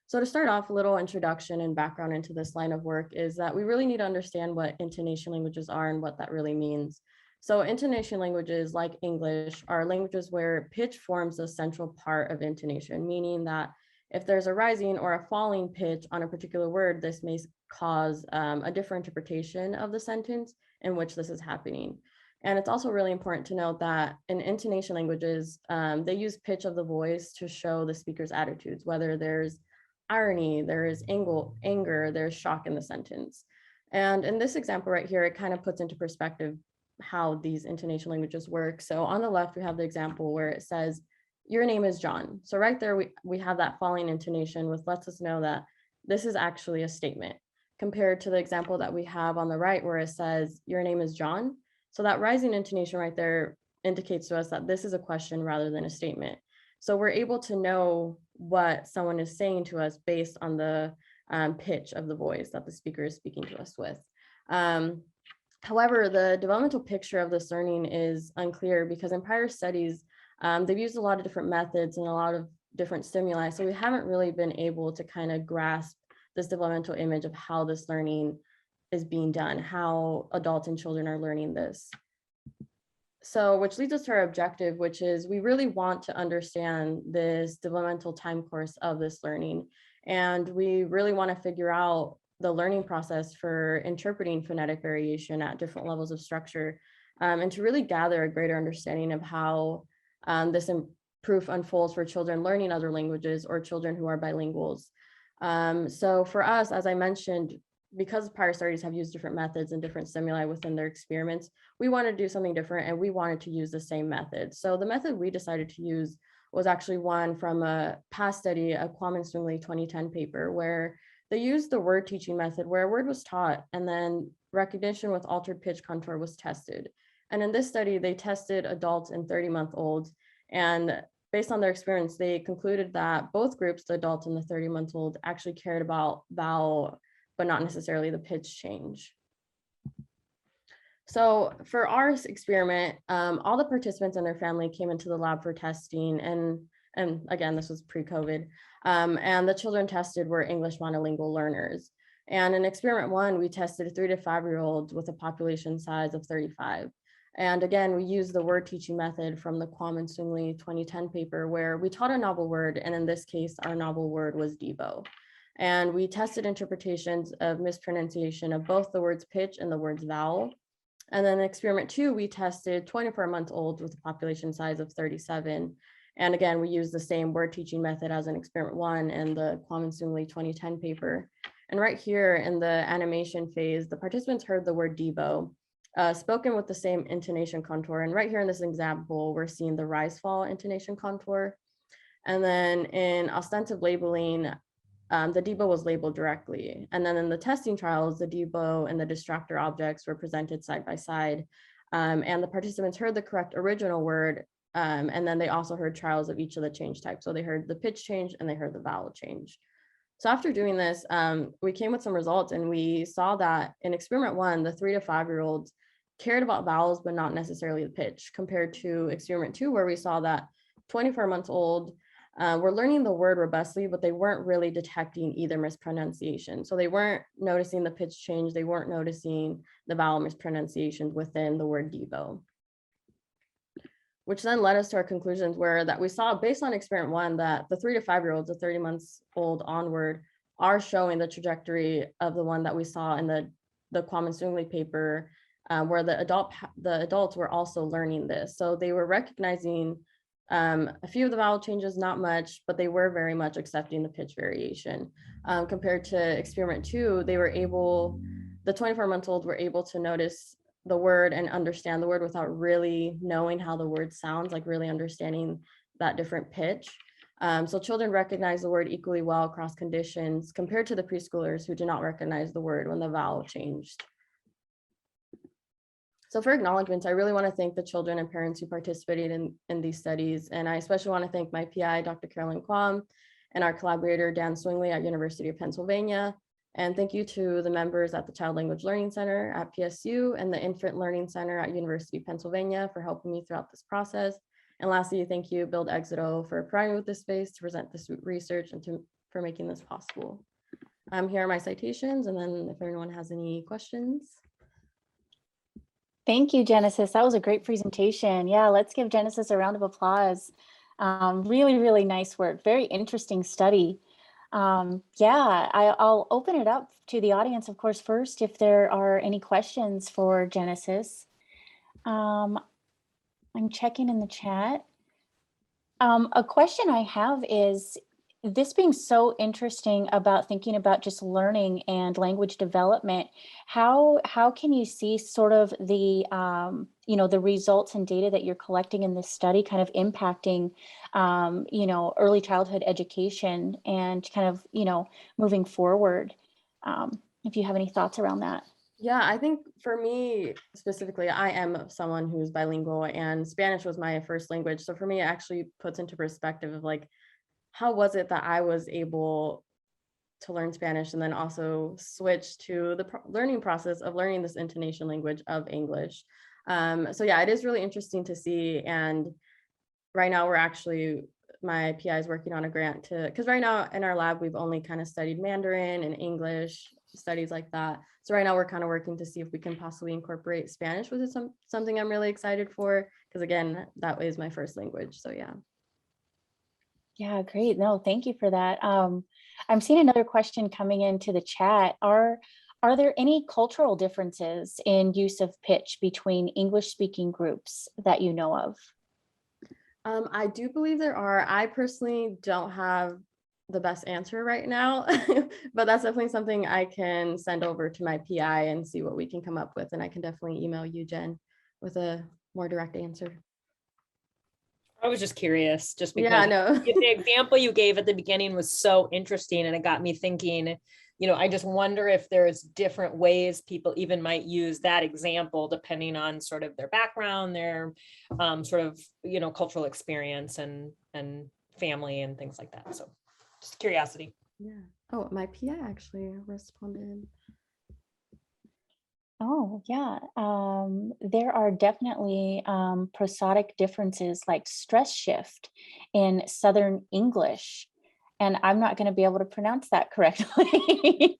So to start off, a little introduction and background into this line of work is that we really need to understand what intonation languages are and what that really means. So intonation languages, like English, are languages where pitch forms a central part of intonation, meaning that if there's a rising or a falling pitch on a particular word, this may cause a different interpretation of the sentence in which this is happening. And it's also really important to note that in intonation languages, they use pitch of the voice to show the speaker's attitudes, whether there's irony, there is anger, there's shock in the sentence. And in this example right here, it kind of puts into perspective how these intonation languages work. So on the left, we have the example where it says, your name is John. So right there, we have that falling intonation, which lets us know that this is actually a statement, compared to the example that we have on the right where it says, your name is John. So that rising intonation right there indicates to us that this is a question rather than a statement. So we're able to know what someone is saying to us based on the pitch of the voice that the speaker is speaking to us with. However, the developmental picture of this learning is unclear because in prior studies, they've used a lot of different methods and a lot of different stimuli. So we haven't really been able to kind of grasp this developmental image of how this learning is being done, how adults and children are learning this. So, which leads us to our objective, which is we really want to understand this developmental time course of this learning. And we really want to figure out the learning process for interpreting phonetic variation at different levels of structure, and to really gather a greater understanding of how this proof unfolds for children learning other languages or children who are bilinguals. So for us, as I mentioned, because prior studies have used different methods and different stimuli within their experiments, we wanted to do something different and we wanted to use the same method. So the method we decided to use was actually one from a past study, a Korman 2010 paper, where they used the word teaching method where a word was taught and then recognition with altered pitch contour was tested. And in this study, they tested adults and 30-month-olds. And based on their experience, they concluded that both groups, the adults and the 30-month-old, actually cared about vowel, but not necessarily the pitch change. So for our experiment, all the participants and their family came into the lab for testing. And again, this was pre-COVID. And the children tested were English monolingual learners. And in experiment 1, we tested 3 to 5-year-olds with a population size of 35. And again, we used the word teaching method from the Korman 2010 paper where we taught a novel word. And in this case, our novel word was Debo. And we tested interpretations of mispronunciation of both the word's pitch and the word's vowel. And then in experiment 2, we tested 24-month-olds with a population size of 37. And again, we used the same word teaching method as in experiment 1 and the Korman 2010 paper. And right here in the animation phase, the participants heard the word Debo, spoken with the same intonation contour. And right here in this example, we're seeing the rise fall intonation contour. And then in ostensive labeling, the Debo was labeled directly. And then in the testing trials, the Debo and the distractor objects were presented side by side. And the participants heard the correct original word. And then they also heard trials of each of the change types. So they heard the pitch change and they heard the vowel change. So after doing this, we came with some results and we saw that in experiment 1, the 3 to 5-year-olds cared about vowels, but not necessarily the pitch, compared to experiment 2, where we saw that 24-month-old were learning the word robustly, but they weren't really detecting either mispronunciation. So they weren't noticing the pitch change. They weren't noticing the vowel mispronunciation within the word Debo. Which then led us to our conclusions that we saw based on experiment 1 that the 3 to 5-year-olds, the 30 months old onward, are showing the trajectory of the one that we saw in the Korman paper, where the adults were also learning this. So they were recognizing a few of the vowel changes, not much, but they were very much accepting the pitch variation. Compared to experiment 2, the 24-month-old were able to notice the word and understand the word without really knowing how the word sounds, like really understanding that different pitch. So children recognize the word equally well across conditions compared to the preschoolers who did not recognize the word when the vowel changed. So for acknowledgements, I really want to thank the children and parents who participated in these studies. And I especially want to thank my PI, Dr. Carolyn Kwam, and our collaborator, Dan Swingley at University of Pennsylvania. And thank you to the members at the Child Language Learning Center at PSU and the Infant Learning Center at University of Pennsylvania for helping me throughout this process. And lastly, thank you, Build Exito, for providing me with this space to present this research and for making this possible. Here are my citations, and then if anyone has any questions. Thank you, Genesis. That was a great presentation. Yeah, let's give Genesis a round of applause. Really, really nice work. Very interesting study. I'll open it up to the audience, of course, first, if there are any questions for Genesis. I'm checking in the chat. A question I have is, this being so interesting about thinking about just learning and language development, how can you see sort of the the results and data that you're collecting in this study kind of impacting early childhood education and kind of moving forward? If you have any thoughts around that. Yeah, I think for me specifically, I am someone who's bilingual and Spanish was my first language. So for me, it actually puts into perspective of like, how was it that I was able to learn Spanish and then also switch to the learning process of learning this intonation language of English. So yeah, it is really interesting to see. And right now we're actually, my PI is working on a grant because right now in our lab, we've only kind of studied Mandarin and English, studies like that. So right now we're kind of working to see if we can possibly incorporate Spanish, which is something I'm really excited for, because again, that is my first language. So yeah. Yeah, great. No, thank you for that. I'm seeing another question coming into the chat. Are there any cultural differences in use of pitch between English speaking groups that you know of? I do believe there are. I personally don't have the best answer right now, but that's definitely something I can send over to my PI and see what we can come up with. And I can definitely email you, Jen, with a more direct answer. I was just curious, just because yeah, no. the example you gave at the beginning was so interesting, and it got me thinking, I just wonder if there's different ways people even might use that example depending on sort of their background, their sort of, cultural experience and family and things like that. So just curiosity. Yeah. Oh, my PI actually responded. Oh, yeah. There are definitely prosodic differences like stress shift in Southern English. And I'm not going to be able to pronounce that correctly.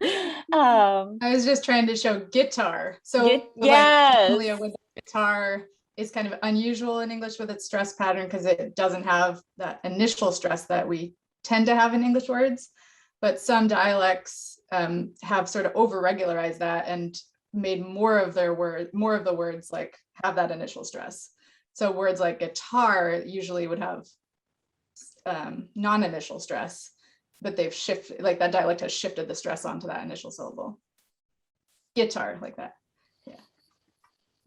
I was just trying to show guitar. So yes. familiar with guitar is kind of unusual in English with its stress pattern because it doesn't have that initial stress that we tend to have in English words. But some dialects have sort of over-regularized that and made more of the words like have that initial stress. So words like guitar usually would have non-initial stress, but they've shifted, like that dialect has shifted the stress onto that initial syllable. Guitar, like that.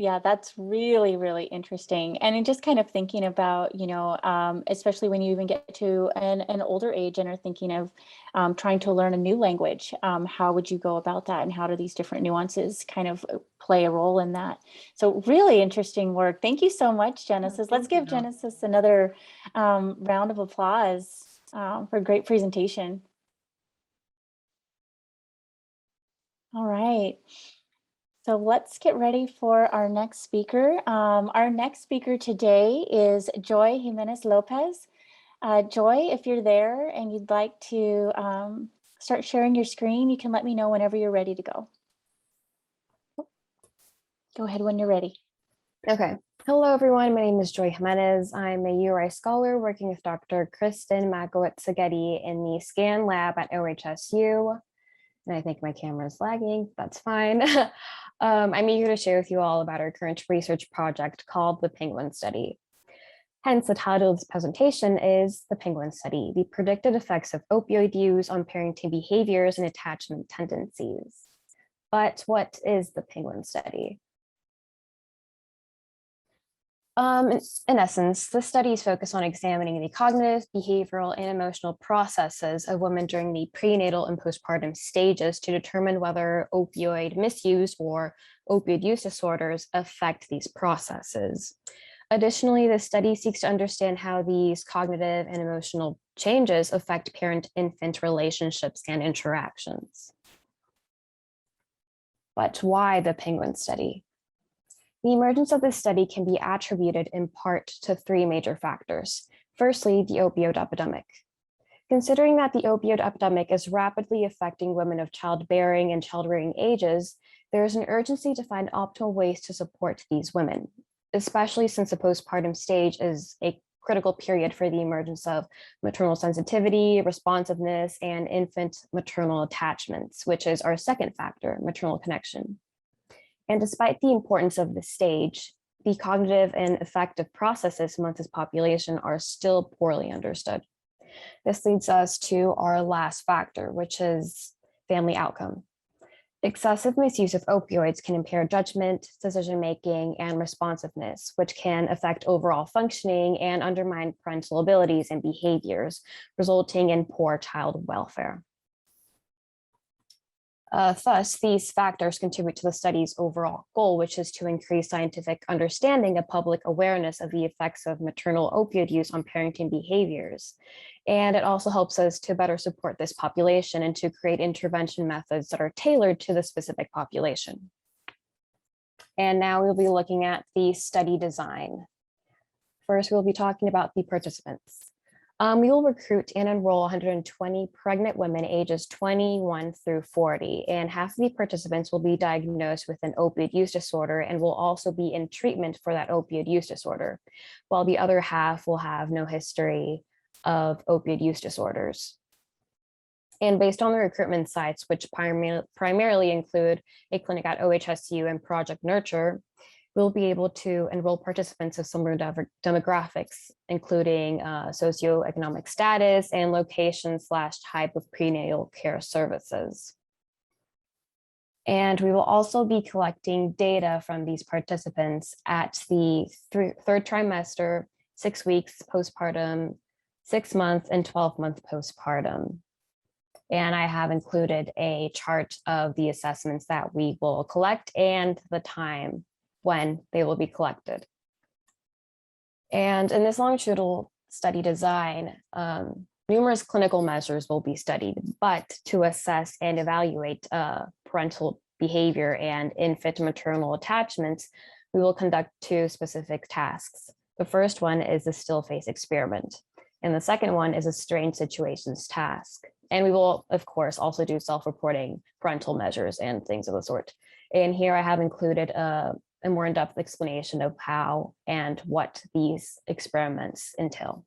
Yeah, that's really, really interesting. And just kind of thinking about, especially when you even get to an older age and are thinking of trying to learn a new language, how would you go about that? And how do these different nuances kind of play a role in that? So really interesting work. Thank you so much, Genesis. Let's give Genesis another round of applause for a great presentation. All right. So let's get ready for our next speaker. Our next speaker today is Joy Jimenez-Lopez. Joy, if you're there and you'd like to start sharing your screen, you can let me know whenever you're ready to go. Go ahead when you're ready. Okay. Hello, everyone. My name is Joy Jimenez. I'm a URI scholar working with Dr. Kristen Magowitz-Segedi in the SCAN lab at OHSU. And I think my camera is lagging. That's fine. I'm eager to share with you all about our current research project called the Penguin Study. Hence, the title of this presentation is The Penguin Study, the predicted effects of opioid use on parenting behaviors and attachment tendencies. But what is the Penguin Study? In essence, the studies focus on examining the cognitive, behavioral, and emotional processes of women during the prenatal and postpartum stages to determine whether opioid misuse or opioid use disorders affect these processes. Additionally, the study seeks to understand how these cognitive and emotional changes affect parent-infant relationships and interactions. But why the Penguin Study? The emergence of this study can be attributed in part to three major factors. Firstly, the opioid epidemic. Considering that the opioid epidemic is rapidly affecting women of childbearing and childrearing ages, there is an urgency to find optimal ways to support these women, especially since the postpartum stage is a critical period for the emergence of maternal sensitivity, responsiveness, and infant-maternal attachments, which is our second factor, maternal connection. And despite the importance of this stage, the cognitive and affective processes amongst this population are still poorly understood. This leads us to our last factor, which is family outcome. Excessive misuse of opioids can impair judgment, decision-making, and responsiveness, which can affect overall functioning and undermine parental abilities and behaviors, resulting in poor child welfare. Thus, these factors contribute to the study's overall goal, which is to increase scientific understanding of public awareness of the effects of maternal opioid use on parenting behaviors. And it also helps us to better support this population and to create intervention methods that are tailored to the specific population. And now we'll be looking at the study design. First, we'll be talking about the participants. We will recruit and enroll 120 pregnant women ages 21 through 40, and half of the participants will be diagnosed with an opioid use disorder and will also be in treatment for that opioid use disorder, while the other half will have no history of opioid use disorders. And based on the recruitment sites, which primarily include a clinic at OHSU and Project Nurture, we'll be able to enroll participants of similar demographics, including socioeconomic status and location/type of prenatal care services. And we will also be collecting data from these participants at the third trimester, 6 weeks postpartum, 6 month and 12-month postpartum. And I have included a chart of the assessments that we will collect and the time when they will be collected. And in this longitudinal study design, numerous clinical measures will be studied, but to assess and evaluate parental behavior and infant maternal attachments, we will conduct 2 specific tasks. The first one is the still face experiment, and the second one is a strange situations task. And we will, of course, also do self-reporting parental measures and things of the sort. And here I have included a more in-depth explanation of how and what these experiments entail.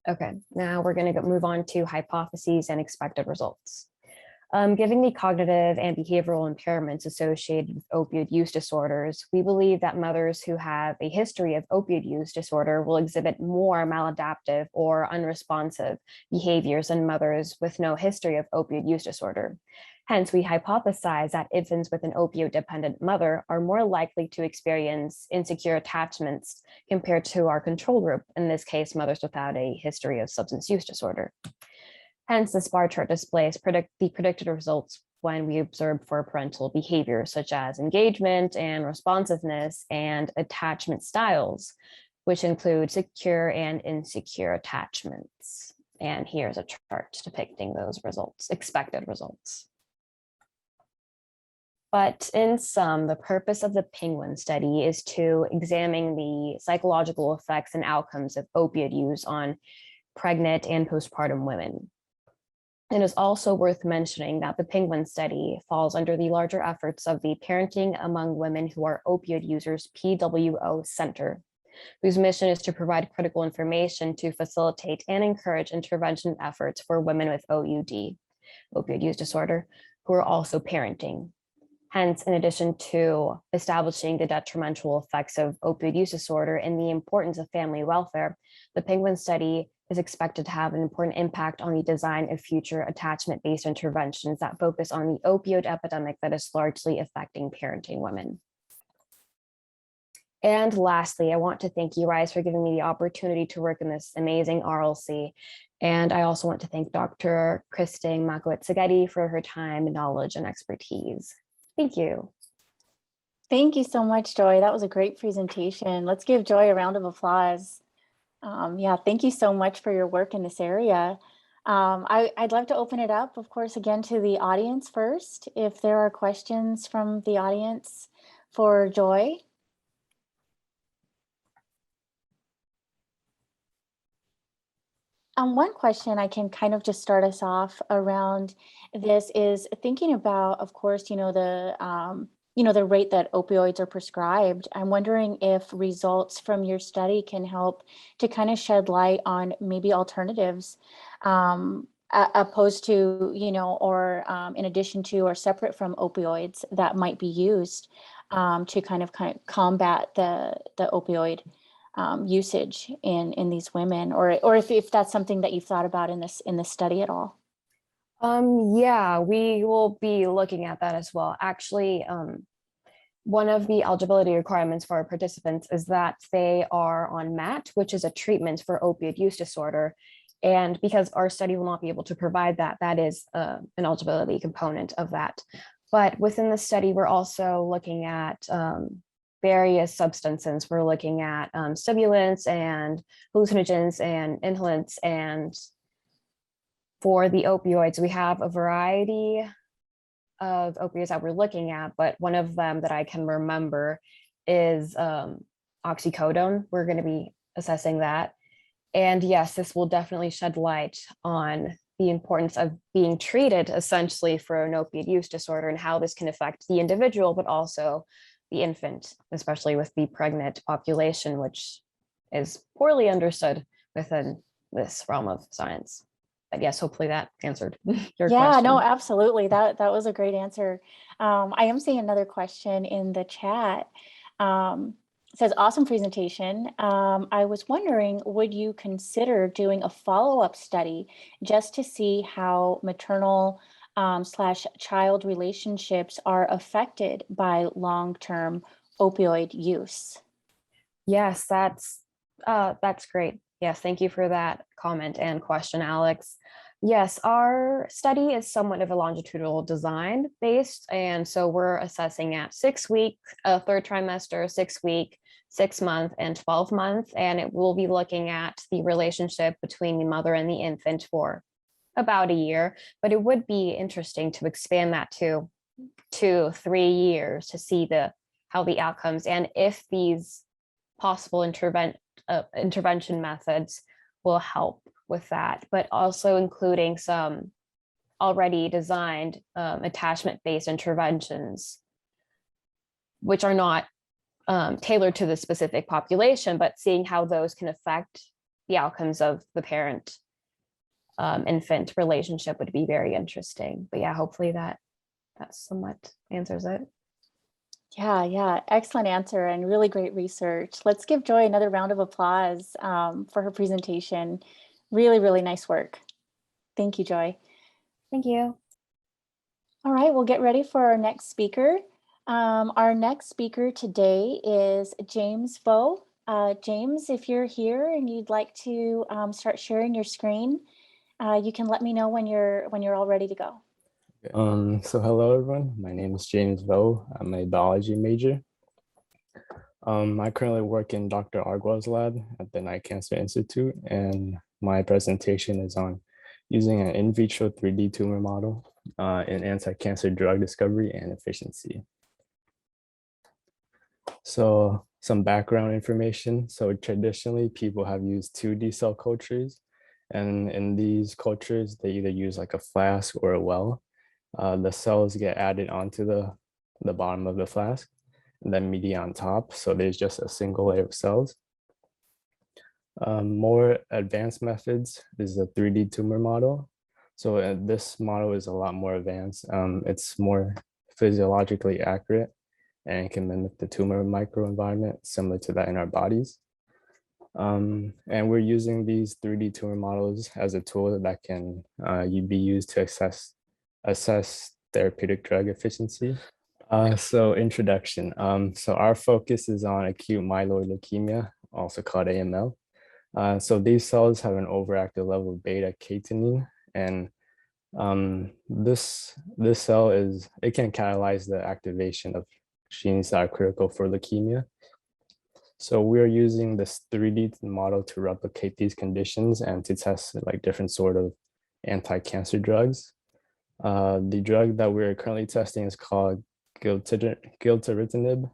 Okay, now we're going to move on to hypotheses and expected results. Given the cognitive and behavioral impairments associated with opioid use disorders, we believe that mothers who have a history of opioid use disorder will exhibit more maladaptive or unresponsive behaviors than mothers with no history of opioid use disorder. Hence, we hypothesize that infants with an opioid-dependent mother are more likely to experience insecure attachments compared to our control group, in this case, mothers without a history of substance use disorder. Hence, this bar chart displays the predicted results when we observe for parental behavior, such as engagement and responsiveness and attachment styles, which include secure and insecure attachments. And here's a chart depicting those results, expected results. But in sum, the purpose of the Penguin study is to examine the psychological effects and outcomes of opioid use on pregnant and postpartum women. It is also worth mentioning that the Penguin study falls under the larger efforts of the Parenting Among Women Who Are Opioid Users PWO Center, whose mission is to provide critical information to facilitate and encourage intervention efforts for women with OUD, opioid use disorder, who are also parenting. Hence, in addition to establishing the detrimental effects of opioid use disorder and the importance of family welfare, the Penguin study is expected to have an important impact on the design of future attachment-based interventions that focus on the opioid epidemic that is largely affecting parenting women. And lastly, I want to thank you, Rise, for giving me the opportunity to work in this amazing RLC. And I also want to thank Dr. Kristen Makowitz-Segedi for her time, knowledge, and expertise. Thank you. Thank you so much, Joy. That was a great presentation. Let's give Joy a round of applause. Yeah, thank you so much for your work in this area. I'd love to open it up, of course, again to the audience first. If there are questions from the audience for Joy. One question I can kind of just start us off around this is thinking about, of course, the rate that opioids are prescribed. I'm wondering if results from your study can help to kind of shed light on maybe alternatives opposed to, or in addition to or separate from opioids that might be used to kind of combat the opioid usage in these women, or if that's something that you've thought about in this study at all. Yeah, we will be looking at that as well. Actually, one of the eligibility requirements for our participants is that they are on MAT, which is a treatment for opioid use disorder. And because our study will not be able to provide that, that is an eligibility component of that. But within the study, we're also looking at various substances. We're looking at stimulants and hallucinogens and inhalants. And for the opioids, we have a variety of opioids that we're looking at, but one of them that I can remember is oxycodone. We're going to be assessing that. And yes, this will definitely shed light on the importance of being treated essentially for an opiate use disorder and how this can affect the individual, but also the infant, especially with the pregnant population, which is poorly understood within this realm of science. But yes, hopefully that answered your question. No, absolutely. That was a great answer. I am seeing another question in the chat. It says, awesome presentation. I was wondering, would you consider doing a follow-up study just to see how maternal / child relationships are affected by long-term opioid use? Yes, that's great. Yes, thank you for that comment and question, Alex. Yes, our study is somewhat of a longitudinal design based. And so we're assessing at 6 week, third trimester, 6 week, 6 month, and 12 month. And it will be looking at the relationship between the mother and the infant for about a year. But it would be interesting to expand that to 2-3 years to see how the outcomes and if these possible intervention methods will help with that, but also including some already designed attachment-based interventions, which are not tailored to the specific population, but seeing how those can affect the outcomes of the parent infant relationship would be very interesting. But yeah, hopefully that somewhat answers it. Yeah, excellent answer and really great research. Let's give Joy another round of applause for her presentation. Really, really nice work. Thank you, Joy. Thank you. All right, we'll get ready for our next speaker. Our next speaker today is James Vo. James, if you're here and you'd like to start sharing your screen, you can let me know when you're all ready to go. So hello everyone, my name is James Vo. I'm a biology major. I currently work in Dr. Argua's lab at the Night Cancer Institute, and my presentation is on using an in vitro 3D tumor model in anti-cancer drug discovery and efficiency. So some background information. So traditionally people have used 2D cell cultures, and in these cultures, they either use like a flask or a well. The cells get added onto the bottom of the flask and then media on top. So there's just a single layer of cells. More advanced methods is the 3D tumor model. So this model is a lot more advanced. It's more physiologically accurate and can mimic the tumor microenvironment similar to that in our bodies. And we're using these 3D tumor models as a tool that can be used to assess therapeutic drug efficiency. So introduction. So our focus is on acute myeloid leukemia, also called AML. So these cells have an overactive level of beta catenin, and this cell it can catalyze the activation of genes that are critical for leukemia. So we're using this 3D model to replicate these conditions and to test like different sort of anti-cancer drugs. The drug that we're currently testing is called gilteritinib.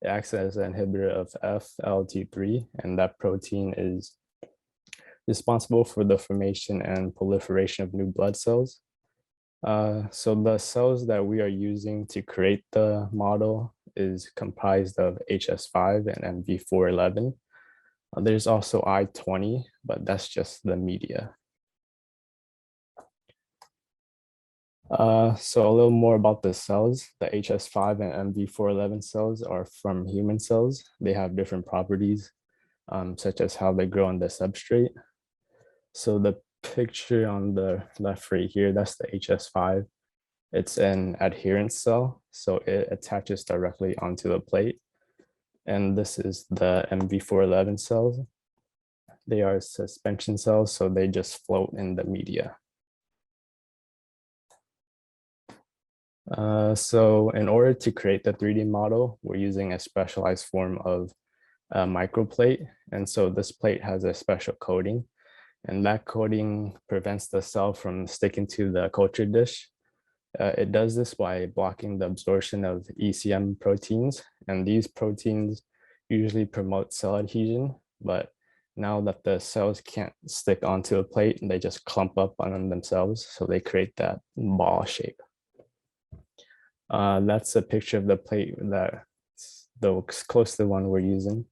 It acts as an inhibitor of FLT3, and that protein is responsible for the formation and proliferation of new blood cells. So the cells that we are using to create the model is comprised of HS5 and MV411. There's also I20, but that's just the media. So a little more about the cells. The HS5 and MV411 cells are from human cells. They have different properties, such as how they grow on the substrate. So the picture on the left right here, that's the HS5. It's an adherent cell, so it attaches directly onto the plate. And this is the MV411 cells. They are suspension cells, so they just float in the media. So in order to create the 3D model, we're using a specialized form of a microplate. And so this plate has a special coating, and that coating prevents the cell from sticking to the culture dish. It does this by blocking the absorption of ECM proteins, and these proteins usually promote cell adhesion, but now that the cells can't stick onto a plate, they just clump up on themselves, so they create that ball shape. That's a picture of the plate that looks close to the one we're using,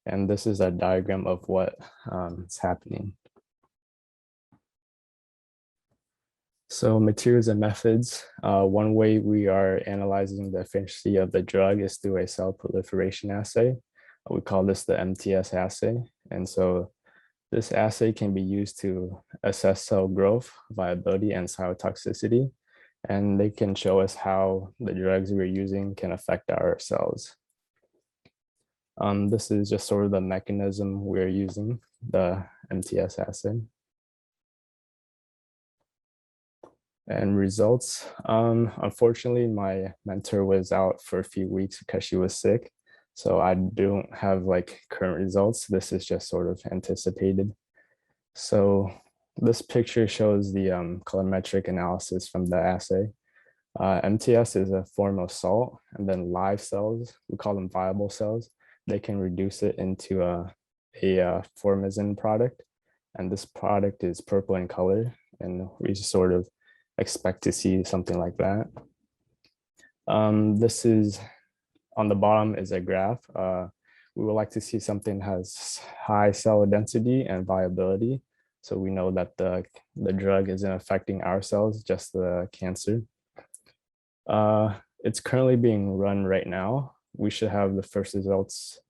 and this is a diagram of what is happening. So materials and methods. One way we are analyzing the efficiency of the drug is through a cell proliferation assay. We call this the MTS assay. And so this assay can be used to assess cell growth, viability, and cytotoxicity. And they can show us how the drugs we're using can affect our cells. This is just sort of the mechanism we're using, the MTS assay. And results, unfortunately, my mentor was out for a few weeks because she was sick. So I don't have like current results. This is just sort of anticipated. So this picture shows the colorimetric analysis from the assay. MTS is a form of salt, and then live cells, we call them viable cells. They can reduce it into a formazine product. And this product is purple in color, and we just sort of expect to see something like that. This is, on the bottom is a graph. We would like to see something has high cell density and viability. So we know that the drug isn't affecting our cells, just the cancer. It's currently being run right now. We should have the first results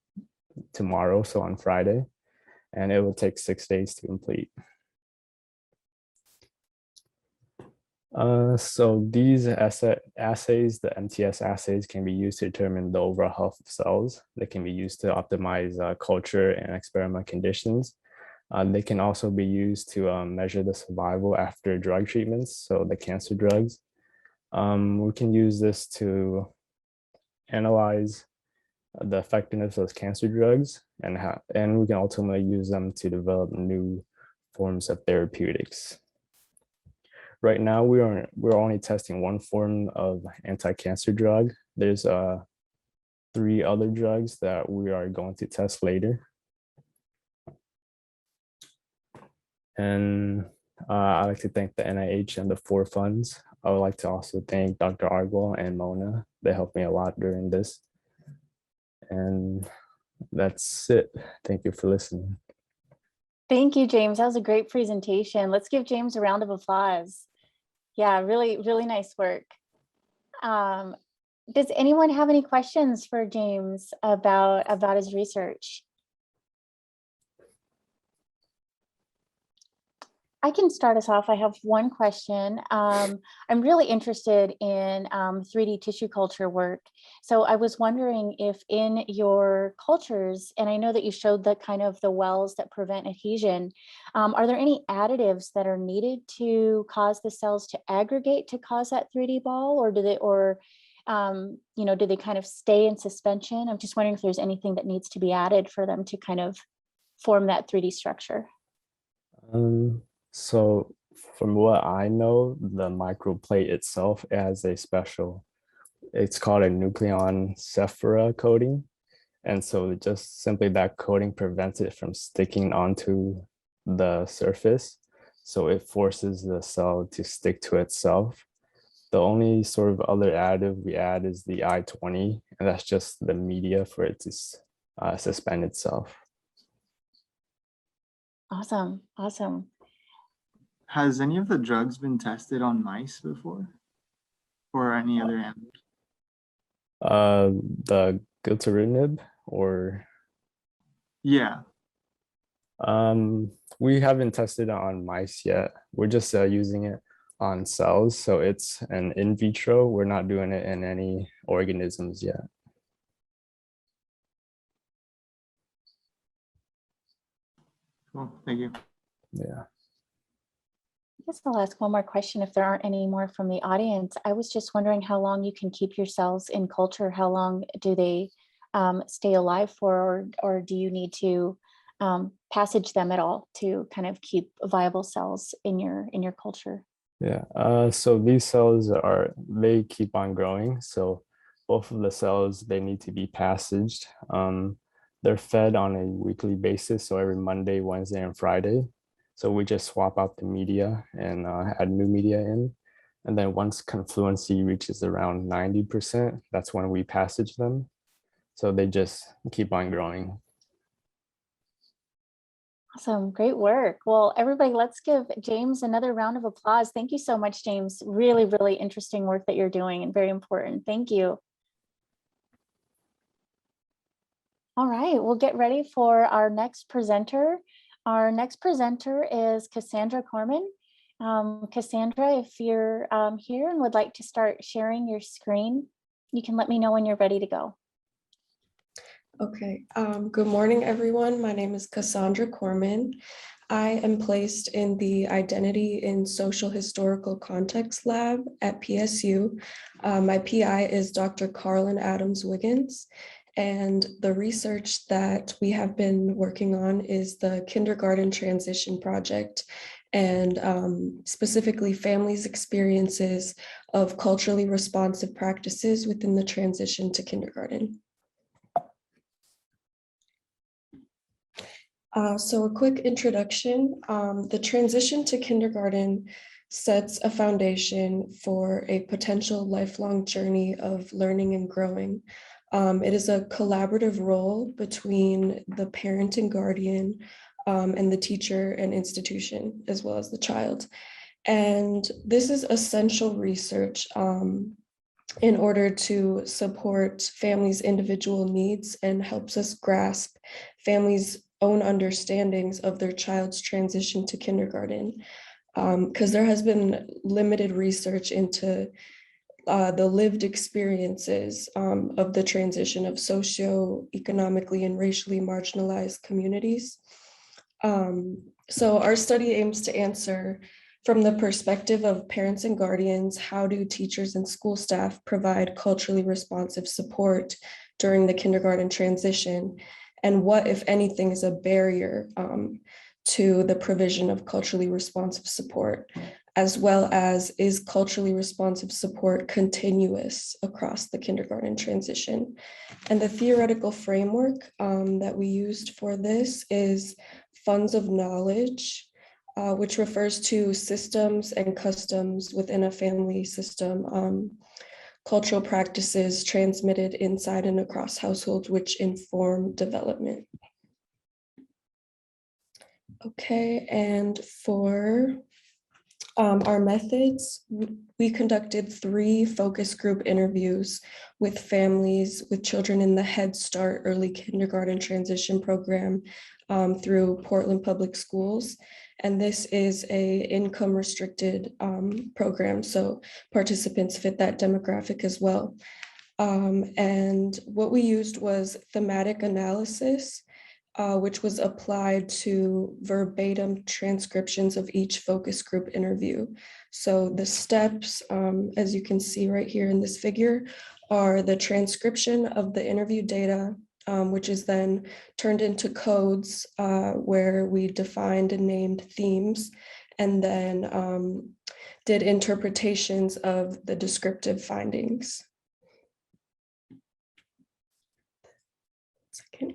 tomorrow, so on Friday, and it will take 6 days to complete. So these assays, the MTS assays, can be used to determine the overall health of cells. They can be used to optimize culture and experiment conditions. They can also be used to measure the survival after drug treatments, so the cancer drugs. We can use this to analyze the effectiveness of those cancer drugs, and we can ultimately use them to develop new forms of therapeutics. Right now, we're only testing one form of anti-cancer drug. There's 3 other drugs that we are going to test later. And I'd like to thank the NIH and the 4 funds. I would like to also thank Dr. Argwell and Mona. They helped me a lot during this. And that's it. Thank you for listening. Thank you, James. That was a great presentation. Let's give James a round of applause. Yeah, really, really nice work. Does anyone have any questions for James about his research? I can start us off. I have one question. I'm really interested in 3D tissue culture work. So I was wondering if in your cultures, and I know that you showed the kind of the wells that prevent adhesion, are there any additives that are needed to cause the cells to aggregate to cause that 3D ball, or do they, do they kind of stay in suspension? I'm just wondering if there's anything that needs to be added for them to kind of form that 3D structure. So from what I know, the microplate itself has a special, it's called a nucleon coating. And so just simply that coating prevents it from sticking onto the surface. So it forces the cell to stick to itself. The only sort of other additive we add is the I-20, and that's just the media for it to suspend itself. Awesome, awesome. Has any of the drugs been tested on mice before, or any other animals? The gilteritinib, or yeah. We haven't tested it on mice yet. We're just using it on cells, so it's an in vitro. We're not doing it in any organisms yet. Cool, thank you. Yeah. I guess I'll ask one more question if there aren't any more from the audience. I was just wondering how long you can keep your cells in culture. How long do they stay alive for, or do you need to passage them at all to kind of keep viable cells in your culture? Yeah, so these cells they keep on growing. So both of the cells, they need to be passaged. They're fed on a weekly basis, so every Monday, Wednesday, and Friday. So we just swap out the media and add new media in. And then once confluency reaches around 90%, that's when we passage them. So they just keep on growing. Awesome, great work. Well, everybody, let's give James another round of applause. Thank you so much, James. Really, really interesting work that you're doing and very important. Thank you. All right, we'll get ready for our next presenter. Our next presenter is Cassandra Korman. Cassandra, if you're here and would like to start sharing your screen, you can let me know when you're ready to go. Okay, good morning, everyone. My name is Cassandra Korman. I am placed in the Identity in Social Historical Context Lab at PSU. My PI is Dr. Carlin Adams-Wiggins, and the research that we have been working on is the Kindergarten Transition Project, and specifically families' experiences of culturally responsive practices within the transition to kindergarten. So a quick introduction. The transition to kindergarten sets a foundation for a potential lifelong journey of learning and growing. It is a collaborative role between the parent and guardian and the teacher and institution, as well as the child. And this is essential research in order to support families' individual needs and helps us grasp families' own understandings of their child's transition to kindergarten. Because there has been limited research into the lived experiences of the transition of socioeconomically and racially marginalized communities. So our study aims to answer, from the perspective of parents and guardians, how do teachers and school staff provide culturally responsive support during the kindergarten transition? And what, if anything, is a barrier to the provision of culturally responsive support, as well as is culturally responsive support continuous across the kindergarten transition? And the theoretical framework that we used for this is funds of knowledge, which refers to systems and customs within a family system, cultural practices transmitted inside and across households which inform development. Okay, and for our methods, we conducted 3 focus group interviews with families with children in the Head Start early kindergarten transition program through Portland Public Schools. And this is a income restricted program, so participants fit that demographic as well. And what we used was thematic analysis, which was applied to verbatim transcriptions of each focus group interview. So the steps, as you can see right here in this figure, are the transcription of the interview data, which is then turned into codes where we defined and named themes, and then did interpretations of the descriptive findings. Second.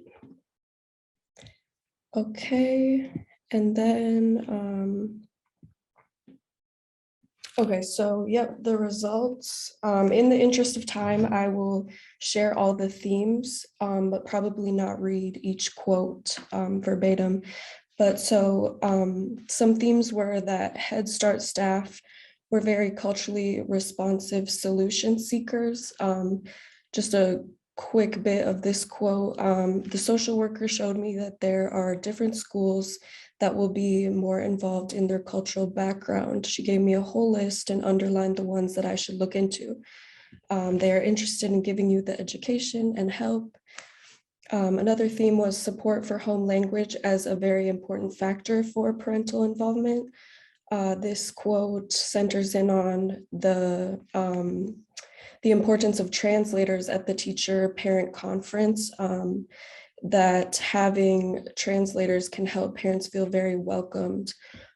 Okay, and then, okay, so yep, the results. In the interest of time, I will share all the themes, but probably not read each quote verbatim. But so some themes were that Head Start staff were very culturally responsive solution seekers. Just a quick bit of this quote. The social worker showed me that there are different schools that will be more involved in their cultural background. She gave me a whole list and underlined the ones that I should look into. They are interested in giving you the education and help. Another theme was support for home language as a very important factor for parental involvement. This quote centers in on the importance of translators at the teacher-parent conference, that having translators can help parents feel very welcomed.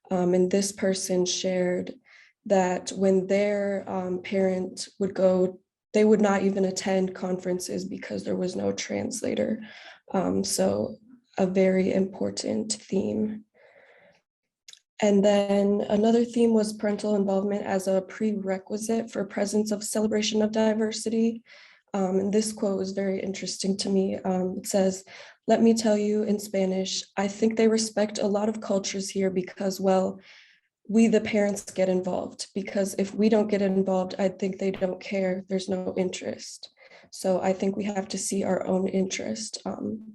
And this person shared that when their parent would go, they would not even attend conferences because there was no translator. So a very important theme. And then another theme was parental involvement as a prerequisite for presence of celebration of diversity. And this quote was very interesting to me. It says, "Let me tell you in Spanish, I think they respect a lot of cultures here because, well, we the parents get involved, because if we don't get involved, I think they don't care. There's no interest. So I think we have to see our own interest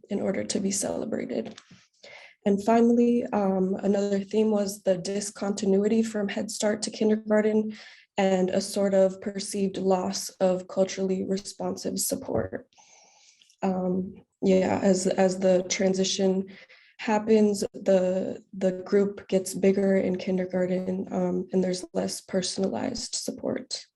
in order to be celebrated." And finally, another theme was the discontinuity from Head Start to kindergarten and a sort of perceived loss of culturally responsive support. Yeah, as the transition happens, the group gets bigger in kindergarten, and there's less personalized support.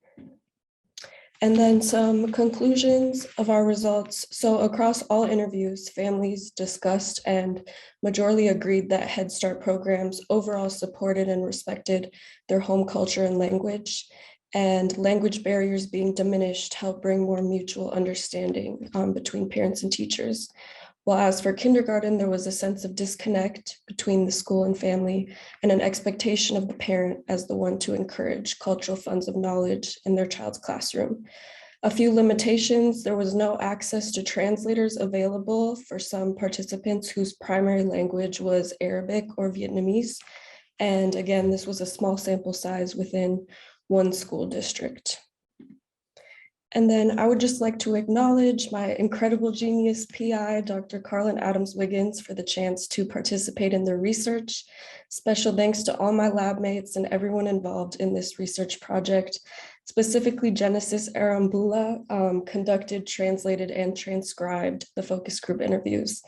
And then some conclusions of our results. So across all interviews, families discussed and majorly agreed that Head Start programs overall supported and respected their home culture and language, and language barriers being diminished help bring more mutual understanding between parents and teachers. While as for kindergarten, there was a sense of disconnect between the school and family and an expectation of the parent as the one to encourage cultural funds of knowledge in their child's classroom. A few limitations: there was no access to translators available for some participants whose primary language was Arabic or Vietnamese. And again, this was a small sample size within one school district. And then I would just like to acknowledge my incredible genius PI, Dr. Carlin Adams-Wiggins, for the chance to participate in the research. Special thanks to all my lab mates and everyone involved in this research project, specifically Genesis Arambula, conducted, translated, and transcribed the focus group interviews.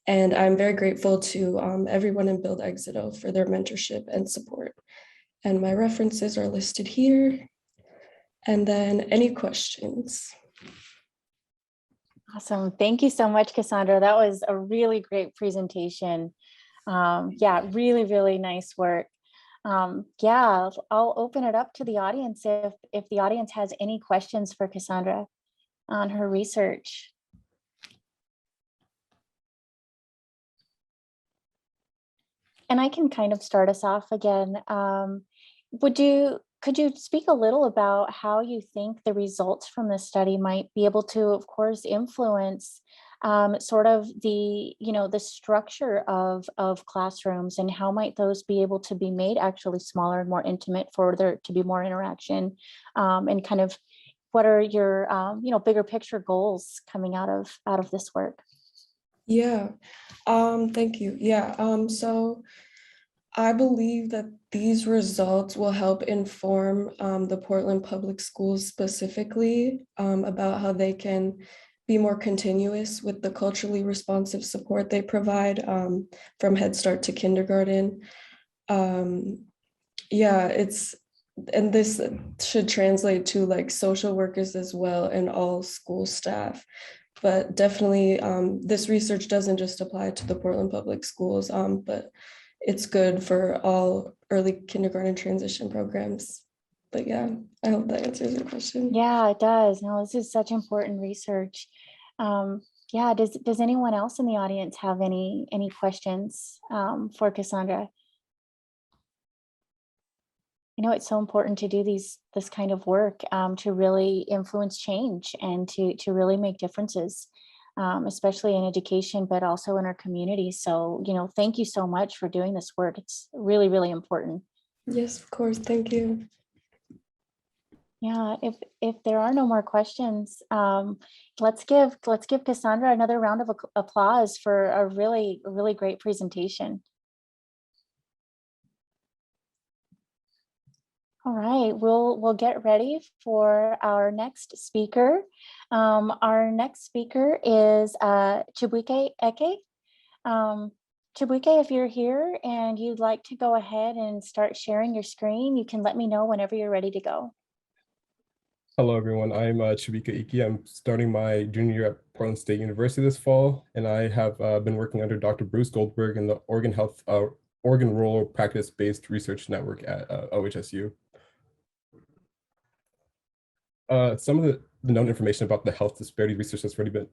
And I'm very grateful to everyone in Build Exito for their mentorship and support. And my references are listed here. And then any questions? Awesome. Thank you so much, Cassandra. That was a really great presentation. Yeah, really, really nice work. Yeah, I'll open it up to the audience if the audience has any questions for Cassandra on her research. And I can kind of start us off again. Could you speak a little about how you think the results from this study might be able to, of course, influence sort of the structure of classrooms, and how might those be able to be made actually smaller and more intimate for there to be more interaction, and kind of what are your bigger picture goals coming out of this work? Yeah, thank you. Yeah, so I believe that these results will help inform the Portland Public Schools specifically about how they can be more continuous with the culturally responsive support they provide from Head Start to kindergarten. Yeah, and this should translate to like social workers as well and all school staff. But definitely this research doesn't just apply to the Portland Public Schools, but it's good for all early kindergarten transition programs. But yeah, I hope that answers your question. Yeah, it does. No, this is such important research. Yeah, does anyone else in the audience have any questions for Cassandra? It's so important to do this kind of work to really influence change and to really make differences, especially in education, but also in our community. So, thank you so much for doing this work. It's really, really important. Yes, of course. Thank you. Yeah, if there are no more questions, let's give Cassandra another round of applause for a really, really great presentation. All right, we'll get ready for our next speaker. Our next speaker is Chibuike Eke. Chibuike, if you're here and you'd like to go ahead and start sharing your screen, you can let me know whenever you're ready to go. Hello, everyone. I'm Chibuike Eke. I'm starting my junior year at Portland State University this fall, and I have been working under Dr. Bruce Goldberg in the Oregon Rural Practice-Based Research Network at OHSU. Some of the known information about the health disparity research that's already been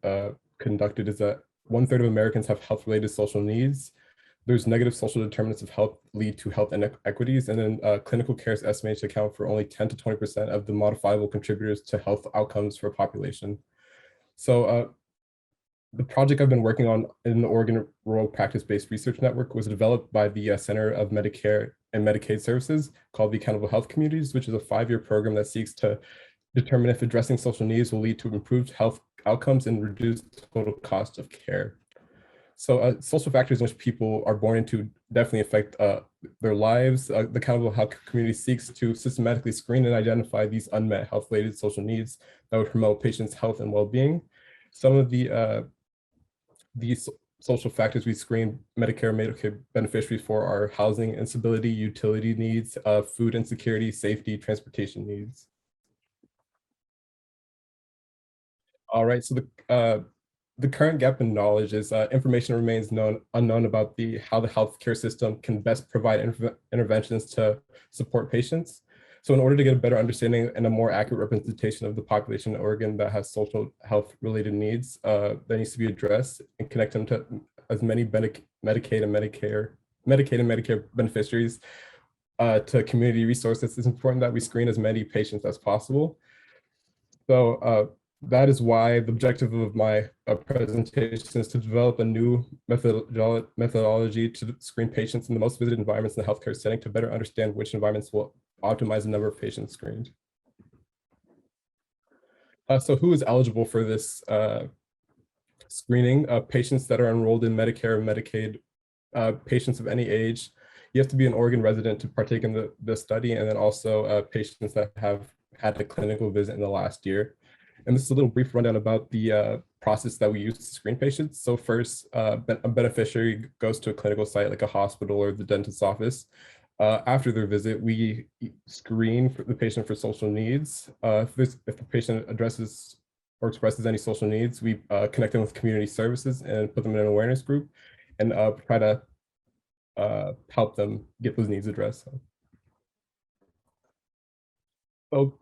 conducted is that 1/3 of Americans have health-related social needs. There's negative social determinants of health lead to health inequities, and then clinical care is estimated to account for only 10 to 20% of the modifiable contributors to health outcomes for a population. So the project I've been working on in the Oregon Rural Practice-Based Research Network was developed by the Center of Medicare and Medicaid Services called the Accountable Health Communities, which is a 5-year program that seeks to determine if addressing social needs will lead to improved health outcomes and reduced total cost of care. So social factors in which people are born into definitely affect their lives. The Accountable Health Community seeks to systematically screen and identify these unmet health-related social needs that would promote patients' health and well-being. Some of these social factors we screen Medicare and Medicaid beneficiaries for are housing instability, utility needs, food insecurity, safety, transportation needs. All right, so the current gap in knowledge is information remains unknown about how the healthcare system can best provide interventions to support patients. So in order to get a better understanding and a more accurate representation of the population in Oregon that has social health related needs that needs to be addressed and connect them to as many Medicaid and Medicare beneficiaries to community resources, it's important that we screen as many patients as possible. So that is why the objective of my presentation is to develop a new methodology to screen patients in the most visited environments in the healthcare setting to better understand which environments will optimize the number of patients screened. So who is eligible for this screening? Patients that are enrolled in Medicare and Medicaid, patients of any age. You have to be an Oregon resident to partake in the study, and then also patients that have had a clinical visit in the last year. And this is a little brief rundown about the process that we use to screen patients. So first, a beneficiary goes to a clinical site like a hospital or the dentist's office. After their visit, we screen for the patient for social needs. If the patient addresses or expresses any social needs, we connect them with community services and put them in an awareness group and try to help them get those needs addressed. So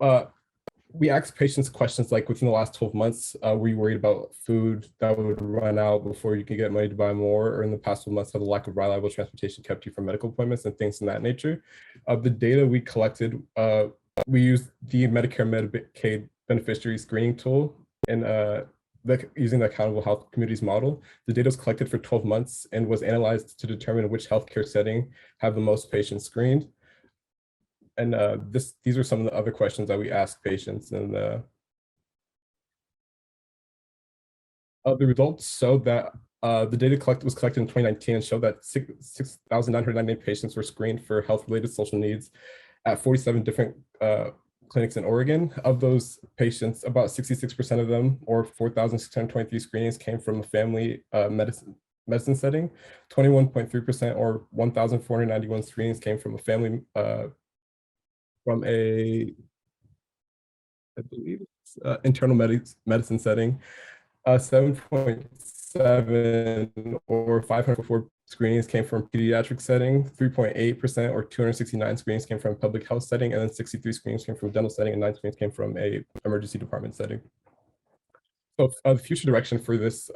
we ask patients questions like, within the last 12 months, were you worried about food that would run out before you could get money to buy more? Or in the past 12 months, have the lack of reliable transportation kept you from medical appointments and things in that nature? The data we collected, we used the Medicare Medicaid beneficiary screening tool and using the Accountable Health Communities model. The data was collected for 12 months and was analyzed to determine which healthcare setting have the most patients screened. And these are some of the other questions that we ask patients. And the results showed that the data was collected in 2019 and showed that 6,998 patients were screened for health-related social needs at 47 different clinics in Oregon. Of those patients, about 66% of them, or 4,623 screenings, came from a family medicine setting. 21.3%, or 1,491 screenings, came from a family from a, I believe it's internal medicine setting. 7.7 or 504 screenings came from pediatric setting. 3.8% or 269 screenings came from public health setting, and then 63 screenings came from dental setting, and 9 screenings came from a emergency department setting. So the future direction for this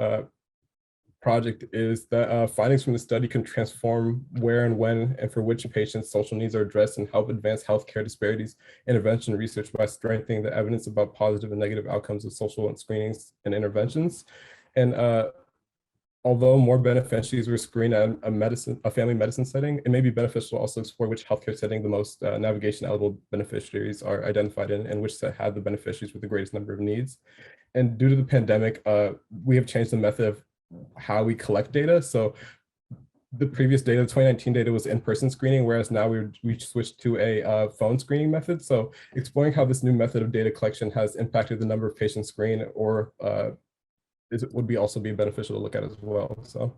project is that findings from the study can transform where and when and for which patients social needs are addressed and help advance healthcare disparities intervention research by strengthening the evidence about positive and negative outcomes of social and screenings and interventions. And although more beneficiaries were screened at a family medicine setting, it may be beneficial to also explore which healthcare setting the most navigation eligible beneficiaries are identified in, and which have the beneficiaries with the greatest number of needs. And due to the pandemic, we have changed the method of how we collect data. So the previous data, the 2019 data was in-person screening, whereas now we switched to a phone screening method. So exploring how this new method of data collection has impacted the number of patients screened, or would also be beneficial to look at as well. So,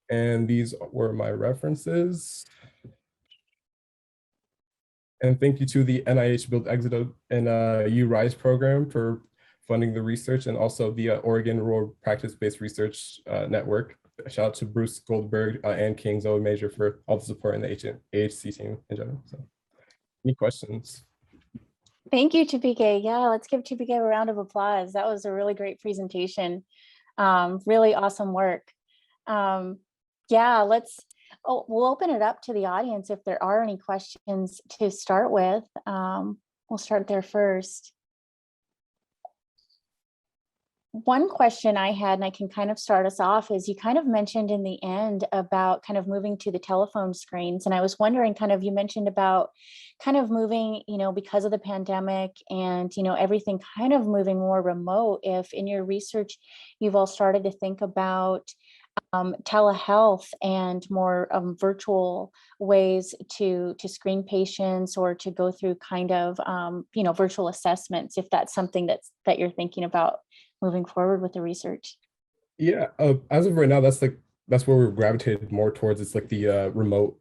and these were my references. And thank you to the NIH Build Exit and URISE program for funding the research, and also the Oregon Rural Practice-Based Research Network. Shout out to Bruce Goldberg and King Zoe Major for all the support in the AHC team in general. So, any questions? Thank you, Chibuike. Yeah, let's give Chibuike a round of applause. That was a really great presentation. Really awesome work. Yeah, we'll open it up to the audience if there are any questions to start with. We'll start there first. One question I had, and I can kind of start us off, is you kind of mentioned in the end about kind of moving to the telephone screens. And I was wondering, you mentioned about kind of moving, because of the pandemic and, everything kind of moving more remote, if in your research, you've all started to think about telehealth and more virtual ways to screen patients, or to go through kind of, virtual assessments, if that's something that you're thinking about moving forward with the research. Yeah, as of right now, that's where we're gravitated more towards. It's like the remote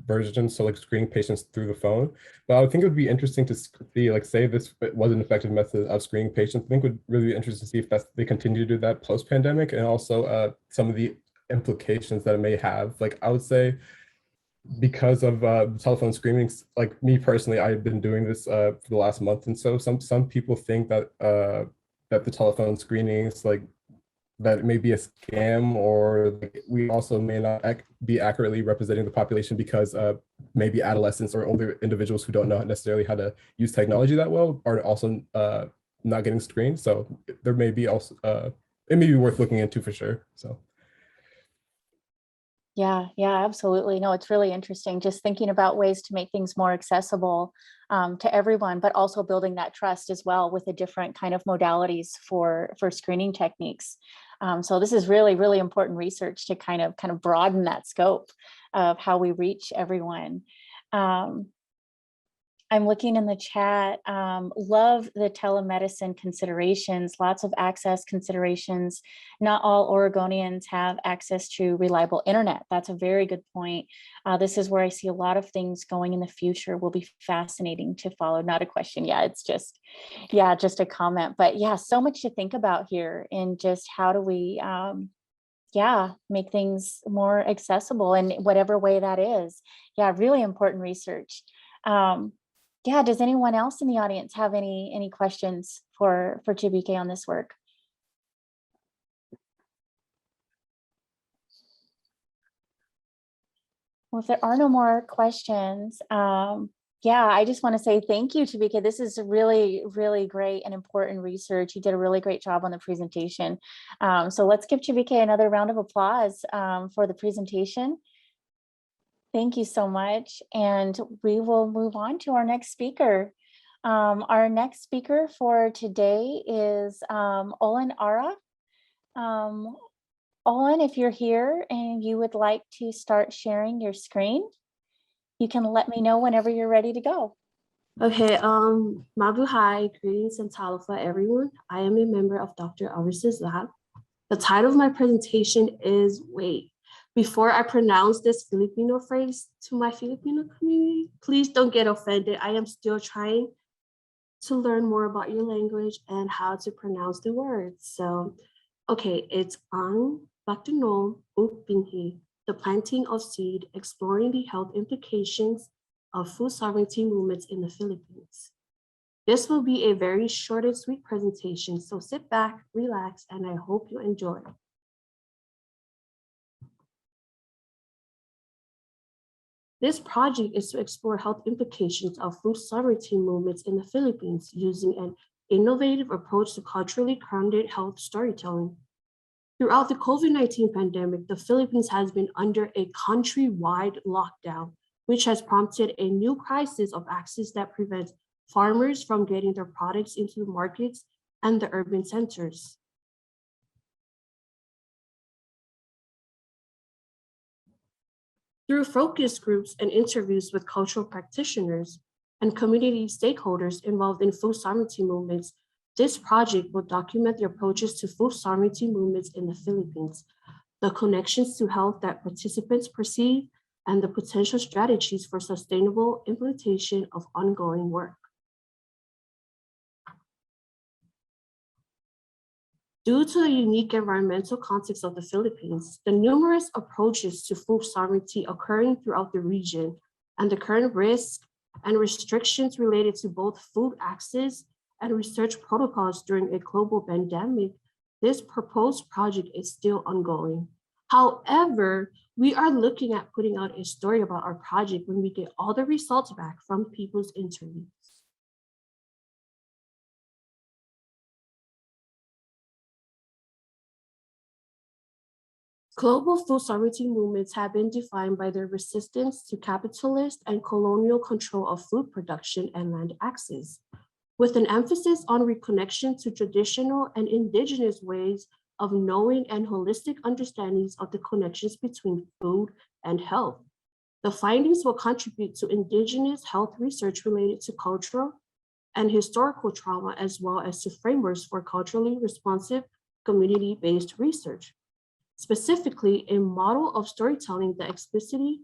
version, so like screening patients through the phone. But I would think it would be interesting to see, like, say this was an effective method of screening patients. I think it would really be interesting to see if they continue to do that post-pandemic, and also some of the implications that it may have. Like, I would say, because of telephone screenings, like me personally, I've been doing this for the last month, and so some people think that that the telephone screenings, like, that it may be a scam, or like, we also may not be accurately representing the population, because maybe adolescents or older individuals who don't know necessarily how to use technology that well are also not getting screened. So there may be also, it may be worth looking into for sure. So. Yeah, absolutely. No, it's really interesting just thinking about ways to make things more accessible to everyone, but also building that trust as well with the different kind of modalities for screening techniques. So this is really, really important research to kind of broaden that scope of how we reach everyone. I'm looking in the chat, love the telemedicine considerations, lots of access considerations. Not all Oregonians have access to reliable internet. That's a very good point. This is where I see a lot of things going in the future. Will be fascinating to follow. Not a question. Yeah, it's just a comment. But yeah, so much to think about here in just how do we, make things more accessible in whatever way that is. Yeah, really important research. Does anyone else in the audience have any questions for Chibuike on this work? Well, if there are no more questions, I just want to say thank you, Chibuike. This is really, really great and important research. You did a really great job on the presentation. So let's give Chibuike another round of applause for the presentation. Thank you so much. And we will move on to our next speaker. Our next speaker for today is Olynn Ara. Olynn, if you're here and you would like to start sharing your screen, you can let me know whenever you're ready to go. Okay, Mabuhay, greetings and talofa everyone. I am a member of Dr. Alvarez's lab. The title of my presentation is Wait. Before I pronounce this Filipino phrase to my Filipino community, please don't get offended. I am still trying to learn more about your language and how to pronounce the words. So, okay, it's Ang Batunom Upinhi, the planting of seed, exploring the health implications of food sovereignty movements in the Philippines. This will be a very short and sweet presentation, so sit back, relax, and I hope you enjoy. This project is to explore health implications of food sovereignty movements in the Philippines using an innovative approach to culturally grounded health storytelling. Throughout the COVID-19 pandemic, the Philippines has been under a countrywide lockdown, which has prompted a new crisis of access that prevents farmers from getting their products into the markets and the urban centers. Through focus groups and interviews with cultural practitioners and community stakeholders involved in food sovereignty movements, this project will document the approaches to food sovereignty movements in the Philippines, the connections to health that participants perceive, and the potential strategies for sustainable implementation of ongoing work. Due to the unique environmental context of the Philippines, the numerous approaches to food sovereignty occurring throughout the region, and the current risks and restrictions related to both food access and research protocols during a global pandemic, this proposed project is still ongoing. However, we are looking at putting out a story about our project when we get all the results back from people's interviews. Global food sovereignty movements have been defined by their resistance to capitalist and colonial control of food production and land access, with an emphasis on reconnection to traditional and indigenous ways of knowing and holistic understandings of the connections between food and health. The findings will contribute to indigenous health research related to cultural and historical trauma, as well as to frameworks for culturally responsive community-based research. Specifically, a model of storytelling that explicitly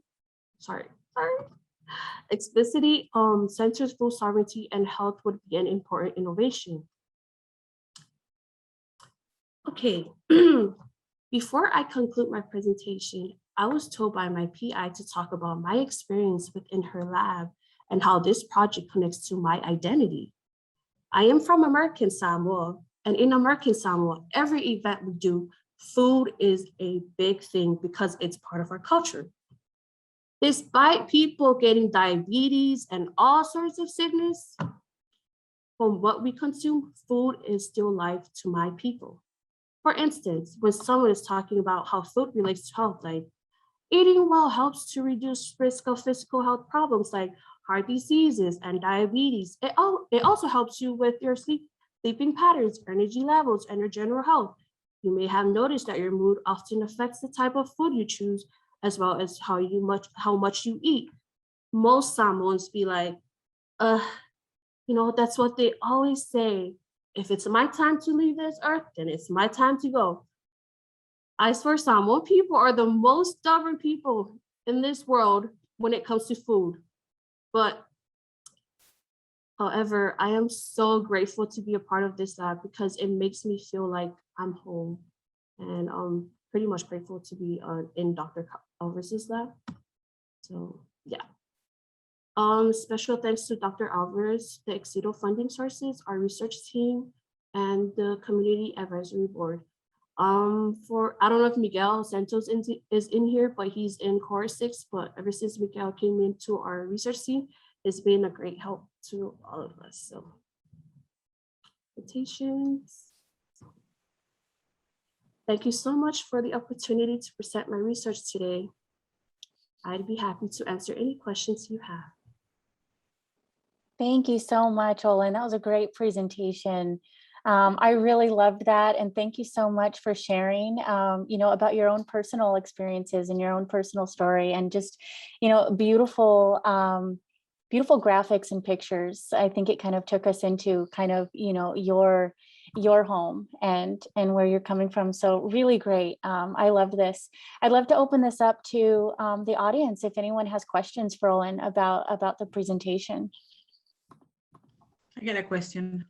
centers food sovereignty and health would be an important innovation. Okay, before I conclude my presentation, I was told by my PI to talk about my experience within her lab and how this project connects to my identity. I am from American Samoa, and in American Samoa, every event we do, food is a big thing because it's part of our culture. Despite people getting diabetes and all sorts of sickness, from what we consume, food is still life to my people. For instance, when someone is talking about how food relates to health, like eating well helps to reduce risk of physical health problems like heart diseases and diabetes. It also helps you with your sleeping patterns, energy levels, and your general health. You may have noticed that your mood often affects the type of food you choose, as well as how much you eat. Most Samoans be like, that's what they always say. If it's my time to leave this earth, then it's my time to go. I swear Samoan people are the most stubborn people in this world when it comes to food. But however, I am so grateful to be a part of this lab because it makes me feel like I'm home, and I'm pretty much grateful to be in Dr. Alvarez's lab. So yeah. Special thanks to Dr. Alvarez, the Enciso funding sources, our research team, and the Community Advisory Board. I don't know if Miguel Santos is in here, but he's in Core 6, but ever since Miguel came into our research team, it's been a great help to all of us. So, invitations. Thank you so much for the opportunity to present my research today. I'd be happy to answer any questions you have. Thank you so much, Olynn. That was a great presentation. I really loved that. And thank you so much for sharing, about your own personal experiences and your own personal story, and just, beautiful, beautiful graphics and pictures. I think it kind of took us into kind of, your home and where you're coming from. So really great. I loved this. I'd love to open this up to the audience if anyone has questions for Olynn about the presentation. I got a question.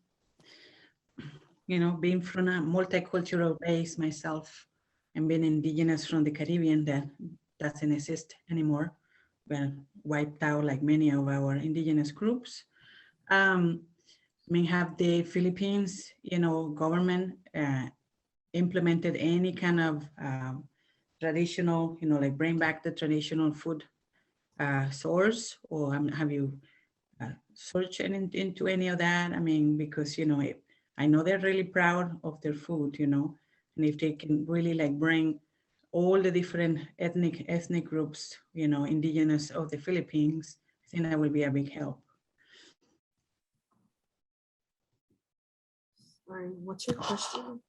Being from a multicultural base myself and being indigenous from the Caribbean that doesn't exist anymore, well, wiped out like many of our indigenous groups. Have the Philippines, government implemented any kind of traditional, like bring back the traditional food source, or have you searched into any of that? Because, I know they're really proud of their food, and if they can really like bring all the different ethnic groups, indigenous of the Philippines, I think that would be a big help. Sorry, what's your question?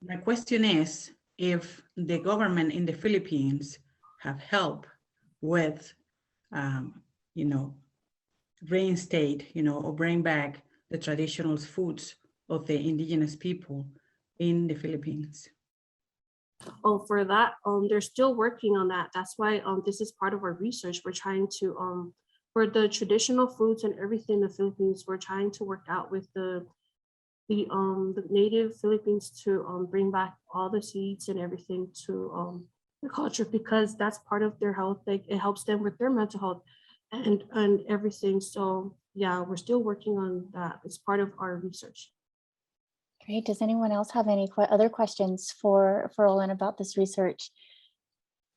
My question is, if the government in the Philippines have help with, reinstate, or bring back the traditional foods of the indigenous people in the Philippines. Oh, for that, they're still working on that. That's why this is part of our research. We're trying to, for the traditional foods and everything in the Philippines, we're trying to work out with the native Philippines to bring back all the seeds and everything to the culture, because that's part of their health. Like, it helps them with their mental health and everything. So yeah, we're still working on that. It's part of our research. Great. Does anyone else have any other questions for Olynn about this research?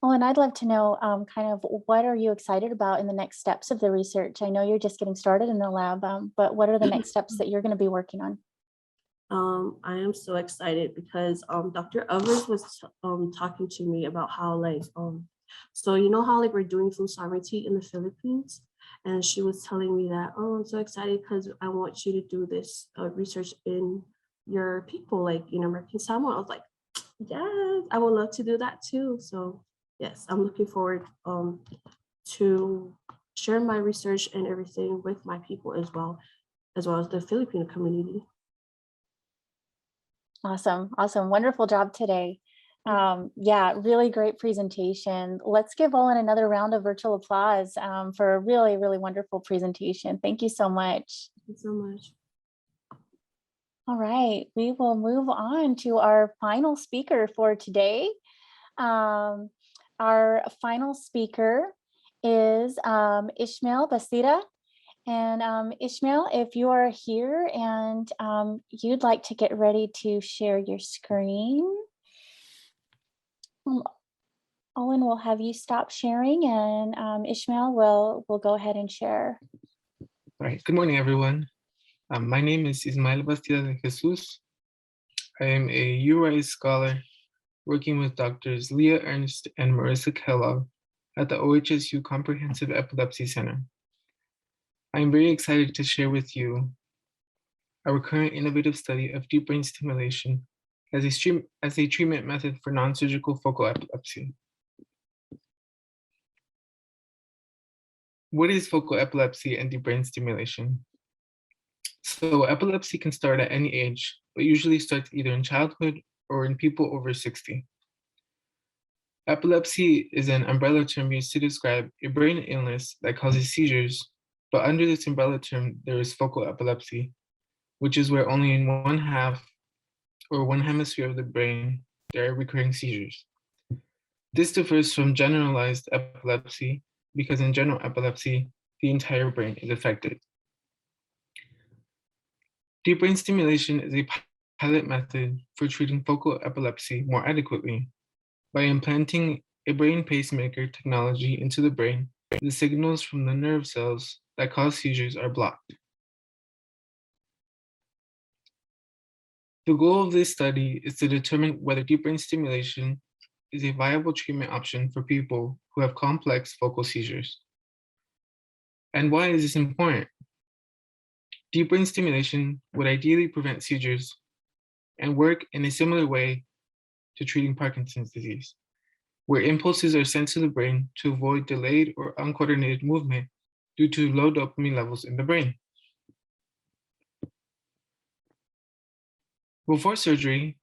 Olynn, I'd love to know kind of what are you excited about in the next steps of the research? I know you're just getting started in the lab, but what are the next steps that you're going to be working on? I am so excited because Dr. Evers was talking to me about how, like, so you know how, like, we're doing food sovereignty in the Philippines, and she was telling me that, oh, I'm so excited because I want you to do this research in your people, like in American Samoa. I was like, yes, I would love to do that too. So yes, I'm looking forward to sharing my research and everything with my people as well as the Filipino community. Awesome. Awesome. Wonderful job today. Yeah, really great presentation. Let's give Olynn another round of virtual applause for a really, really wonderful presentation. Thank you so much. Thank you so much. All right, we will move on to our final speaker for today. Our final speaker is Ismael Bastida. And Ismael, if you are here and you'd like to get ready to share your screen, Olynn will have you stop sharing, and Ismael will go ahead and share. All right, good morning, everyone. My name is Ismael Bastida de Jesus. I am a URI scholar working with Doctors Leah Ernst and Marissa Kellogg at the OHSU Comprehensive Epilepsy Center. I am very excited to share with you our current innovative study of deep brain stimulation as a treatment method for non-surgical focal epilepsy. What is focal epilepsy and deep brain stimulation? So epilepsy can start at any age, but usually starts either in childhood or in people over 60. Epilepsy is an umbrella term used to describe a brain illness that causes seizures, but under this umbrella term, there is focal epilepsy, which is where only in one hemisphere of the brain there are recurring seizures. This differs from generalized epilepsy because in general epilepsy, the entire brain is affected. Deep brain stimulation is a pilot method for treating focal epilepsy more adequately. By implanting a brain pacemaker technology into the brain, the signals from the nerve cells that cause seizures are blocked. The goal of this study is to determine whether deep brain stimulation is a viable treatment option for people who have complex focal seizures. And why is this important? Deep brain stimulation would ideally prevent seizures and work in a similar way to treating Parkinson's disease, where impulses are sent to the brain to avoid delayed or uncoordinated movement due to low dopamine levels in the brain. Before surgery,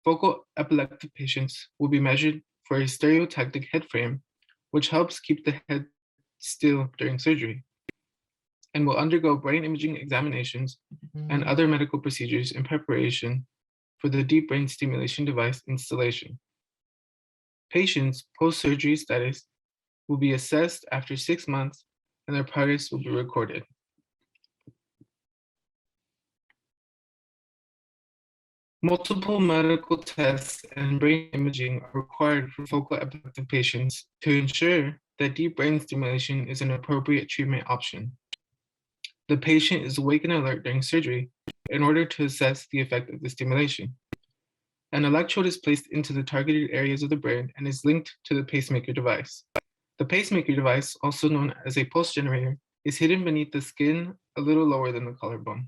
focal epileptic patients will be measured for a stereotactic head frame, which helps keep the head still during surgery, and will undergo brain imaging examinations and other medical procedures in preparation for the deep brain stimulation device installation. Patients' post-surgery status will be assessed after 6 months and their progress will be recorded. Multiple medical tests and brain imaging are required for focal epileptic patients to ensure that deep brain stimulation is an appropriate treatment option. The patient is awake and alert during surgery in order to assess the effect of the stimulation. An electrode is placed into the targeted areas of the brain and is linked to the pacemaker device. The pacemaker device, also known as a pulse generator, is hidden beneath the skin a little lower than the collarbone.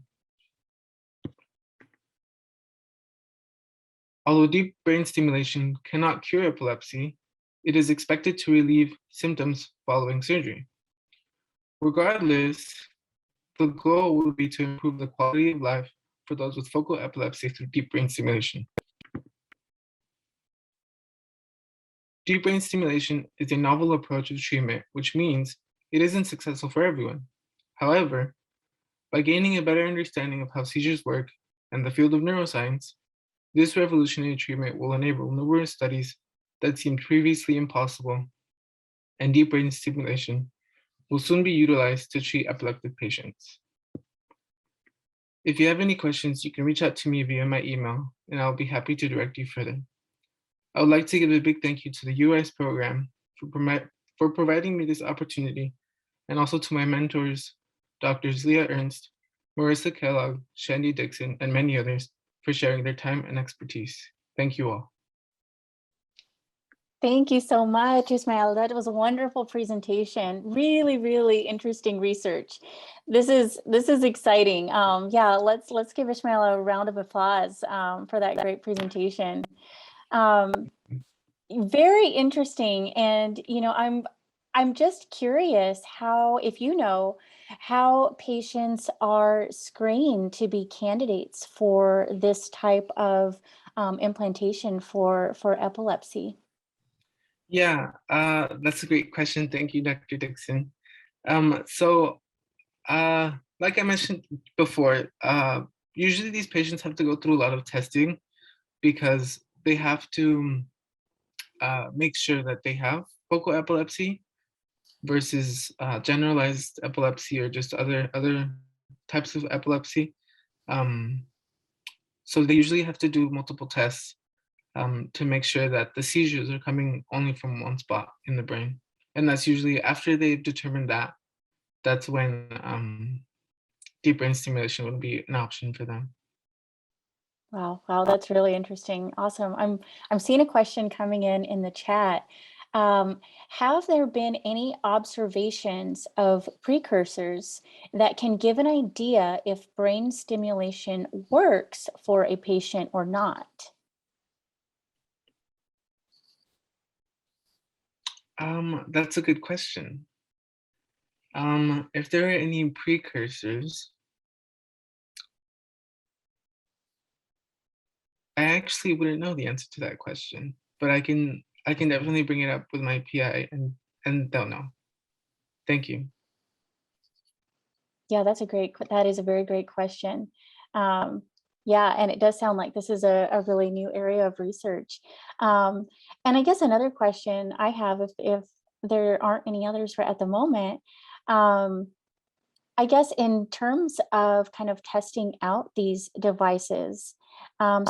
Although deep brain stimulation cannot cure epilepsy, it is expected to relieve symptoms following surgery. Regardless, the goal would be to improve the quality of life for those with focal epilepsy through deep brain stimulation. Deep brain stimulation is a novel approach of treatment, which means it isn't successful for everyone. However, by gaining a better understanding of how seizures work and the field of neuroscience, this revolutionary treatment will enable numerous studies that seemed previously impossible, and deep brain stimulation will soon be utilized to treat epileptic patients. If you have any questions, you can reach out to me via my email, and I'll be happy to direct you further. I would like to give a big thank you to the US program for providing me this opportunity, and also to my mentors, Drs. Leah Ernst, Marissa Kellogg, Shandy Dixon, and many others for sharing their time and expertise. Thank you all. Thank you so much, Ismael. That was a wonderful presentation. Really, really interesting research. This is exciting. Yeah, let's give Ismael a round of applause for that great presentation. Very interesting, and I'm just curious how, if you know, how patients are screened to be candidates for this type of implantation for epilepsy. Yeah, that's a great question. Thank you, Dr. Dixon. Like I mentioned before, usually these patients have to go through a lot of testing because they have to make sure that they have focal epilepsy versus generalized epilepsy or just other types of epilepsy. So they usually have to do multiple tests to make sure that the seizures are coming only from one spot in the brain. And that's usually after they've determined that, that's when deep brain stimulation would be an option for them. Wow, that's really interesting. Awesome. I'm seeing a question coming in the chat. Have there been any observations of precursors that can give an idea if brain stimulation works for a patient or not? That's a good question. If there are any precursors, I actually wouldn't know the answer to that question, but I can definitely bring it up with my PI and they'll know. Thank you. Yeah, that is a very great question. Yeah, and it does sound like this is a really new area of research. And I guess another question I have, if there aren't any others at the moment, I guess in terms of kind of testing out these devices,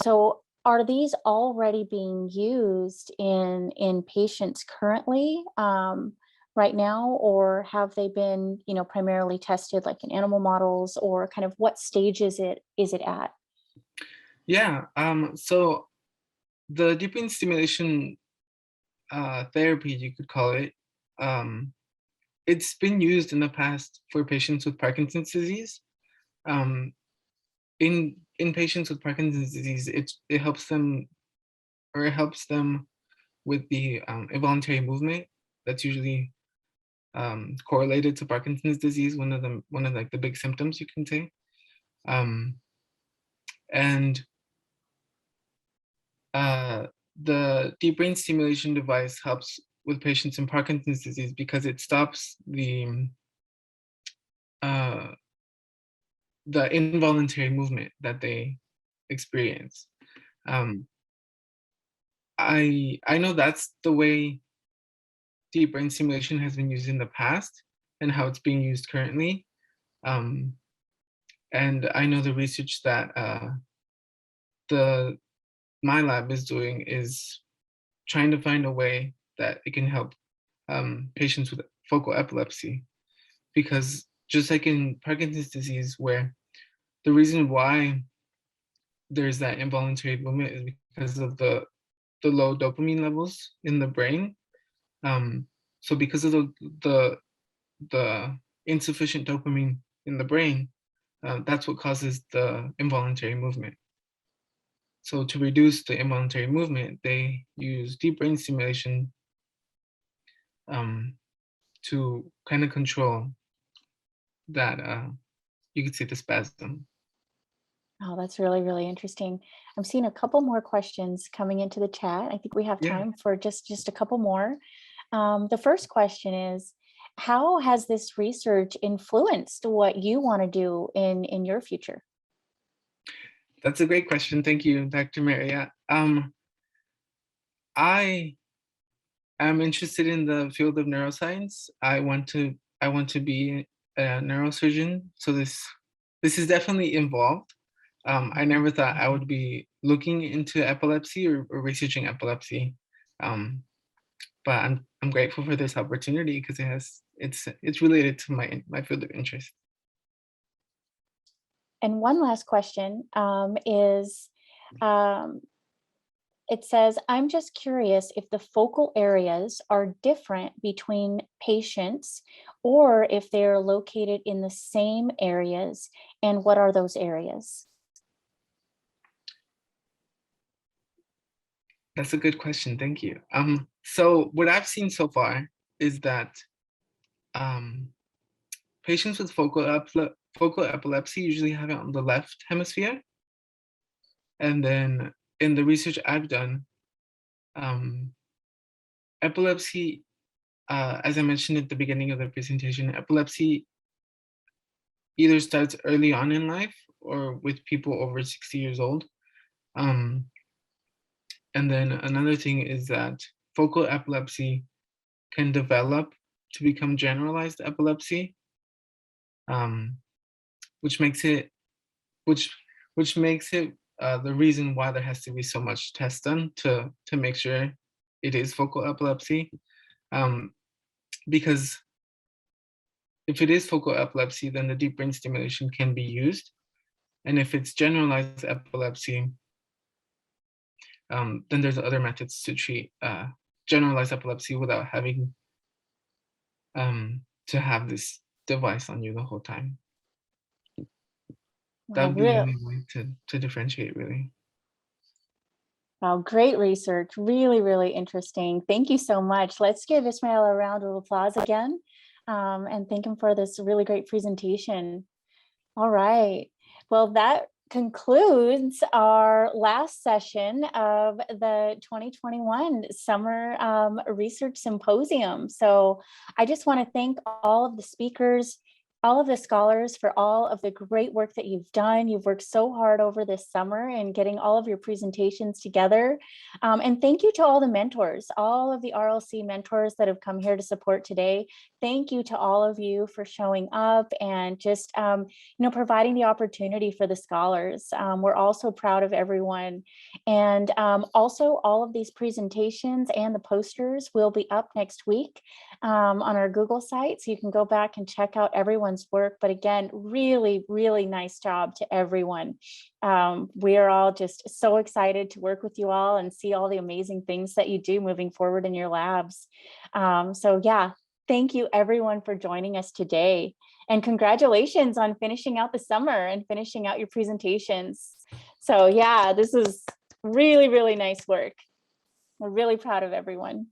so are these already being used in patients currently right now, or have they been, primarily tested like in animal models, or kind of what stage is it at? Yeah, so the deep brain stimulation therapy, you could call it, it's been used in the past for patients with Parkinson's disease. In patients with Parkinson's disease, it helps them with the involuntary movement that's usually correlated to Parkinson's disease, one of like the big symptoms, you can say. And the deep brain stimulation device helps with patients in Parkinson's disease because it stops the involuntary movement that they experience. I know that's the way deep brain stimulation has been used in the past and how it's being used currently. And I know the research that my lab is doing is trying to find a way that it can help patients with focal epilepsy, because just like in Parkinson's disease, where the reason why there's that involuntary movement is because of the low dopamine levels in the brain. So because of the insufficient dopamine in the brain, that's what causes the involuntary movement. So to reduce the involuntary movement, they use deep brain stimulation to kind of control that, you could say, the spasm. Oh, that's really, really interesting. I'm seeing a couple more questions coming into the chat. I think we have time for just a couple more. The first question is, how has this research influenced what you want to do in your future? That's a great question. Thank you, Dr. Maria. I am interested in the field of neuroscience. I want to be a neurosurgeon. So this is definitely involved. I never thought I would be looking into epilepsy or researching epilepsy. But I'm grateful for this opportunity because it's related to my field of interest. And one last question is, it says, I'm just curious if the focal areas are different between patients or if they're located in the same areas, and what are those areas? That's a good question. Thank you. So what I've seen so far is that patients with focal epilepsy usually have it on the left hemisphere. And then in the research I've done, epilepsy, as I mentioned at the beginning of the presentation, epilepsy either starts early on in life or with people over 60 years old. And then another thing is that focal epilepsy can develop to become generalized epilepsy, which makes it the reason why there has to be so much tests done to make sure it is focal epilepsy. Because if it is focal epilepsy, then the deep brain stimulation can be used. And if it's generalized epilepsy, then there's other methods to treat generalized epilepsy without having to have this device on you the whole time. That would be the only way to differentiate, really. Wow, great research. Really, really interesting. Thank you so much. Let's give Ismael a round of applause again and thank him for this really great presentation. All right. Well, that concludes our last session of the 2021 Summer Research Symposium. So I just want to thank all of the speakers, all of the scholars for all of the great work that you've done. You've worked so hard over this summer and getting all of your presentations together. And thank you to all the mentors, all of the RLC mentors that have come here to support today. Thank you to all of you for showing up and just providing the opportunity for the scholars. We're also proud of everyone. And also all of these presentations and the posters will be up next week on our Google site. So you can go back and check out everyone's work. But again, really, really nice job to everyone. We are all just so excited to work with you all and see all the amazing things that you do moving forward in your labs. So yeah, thank you everyone for joining us today. And congratulations on finishing out the summer and finishing out your presentations. So yeah, this is really, really nice work. We're really proud of everyone.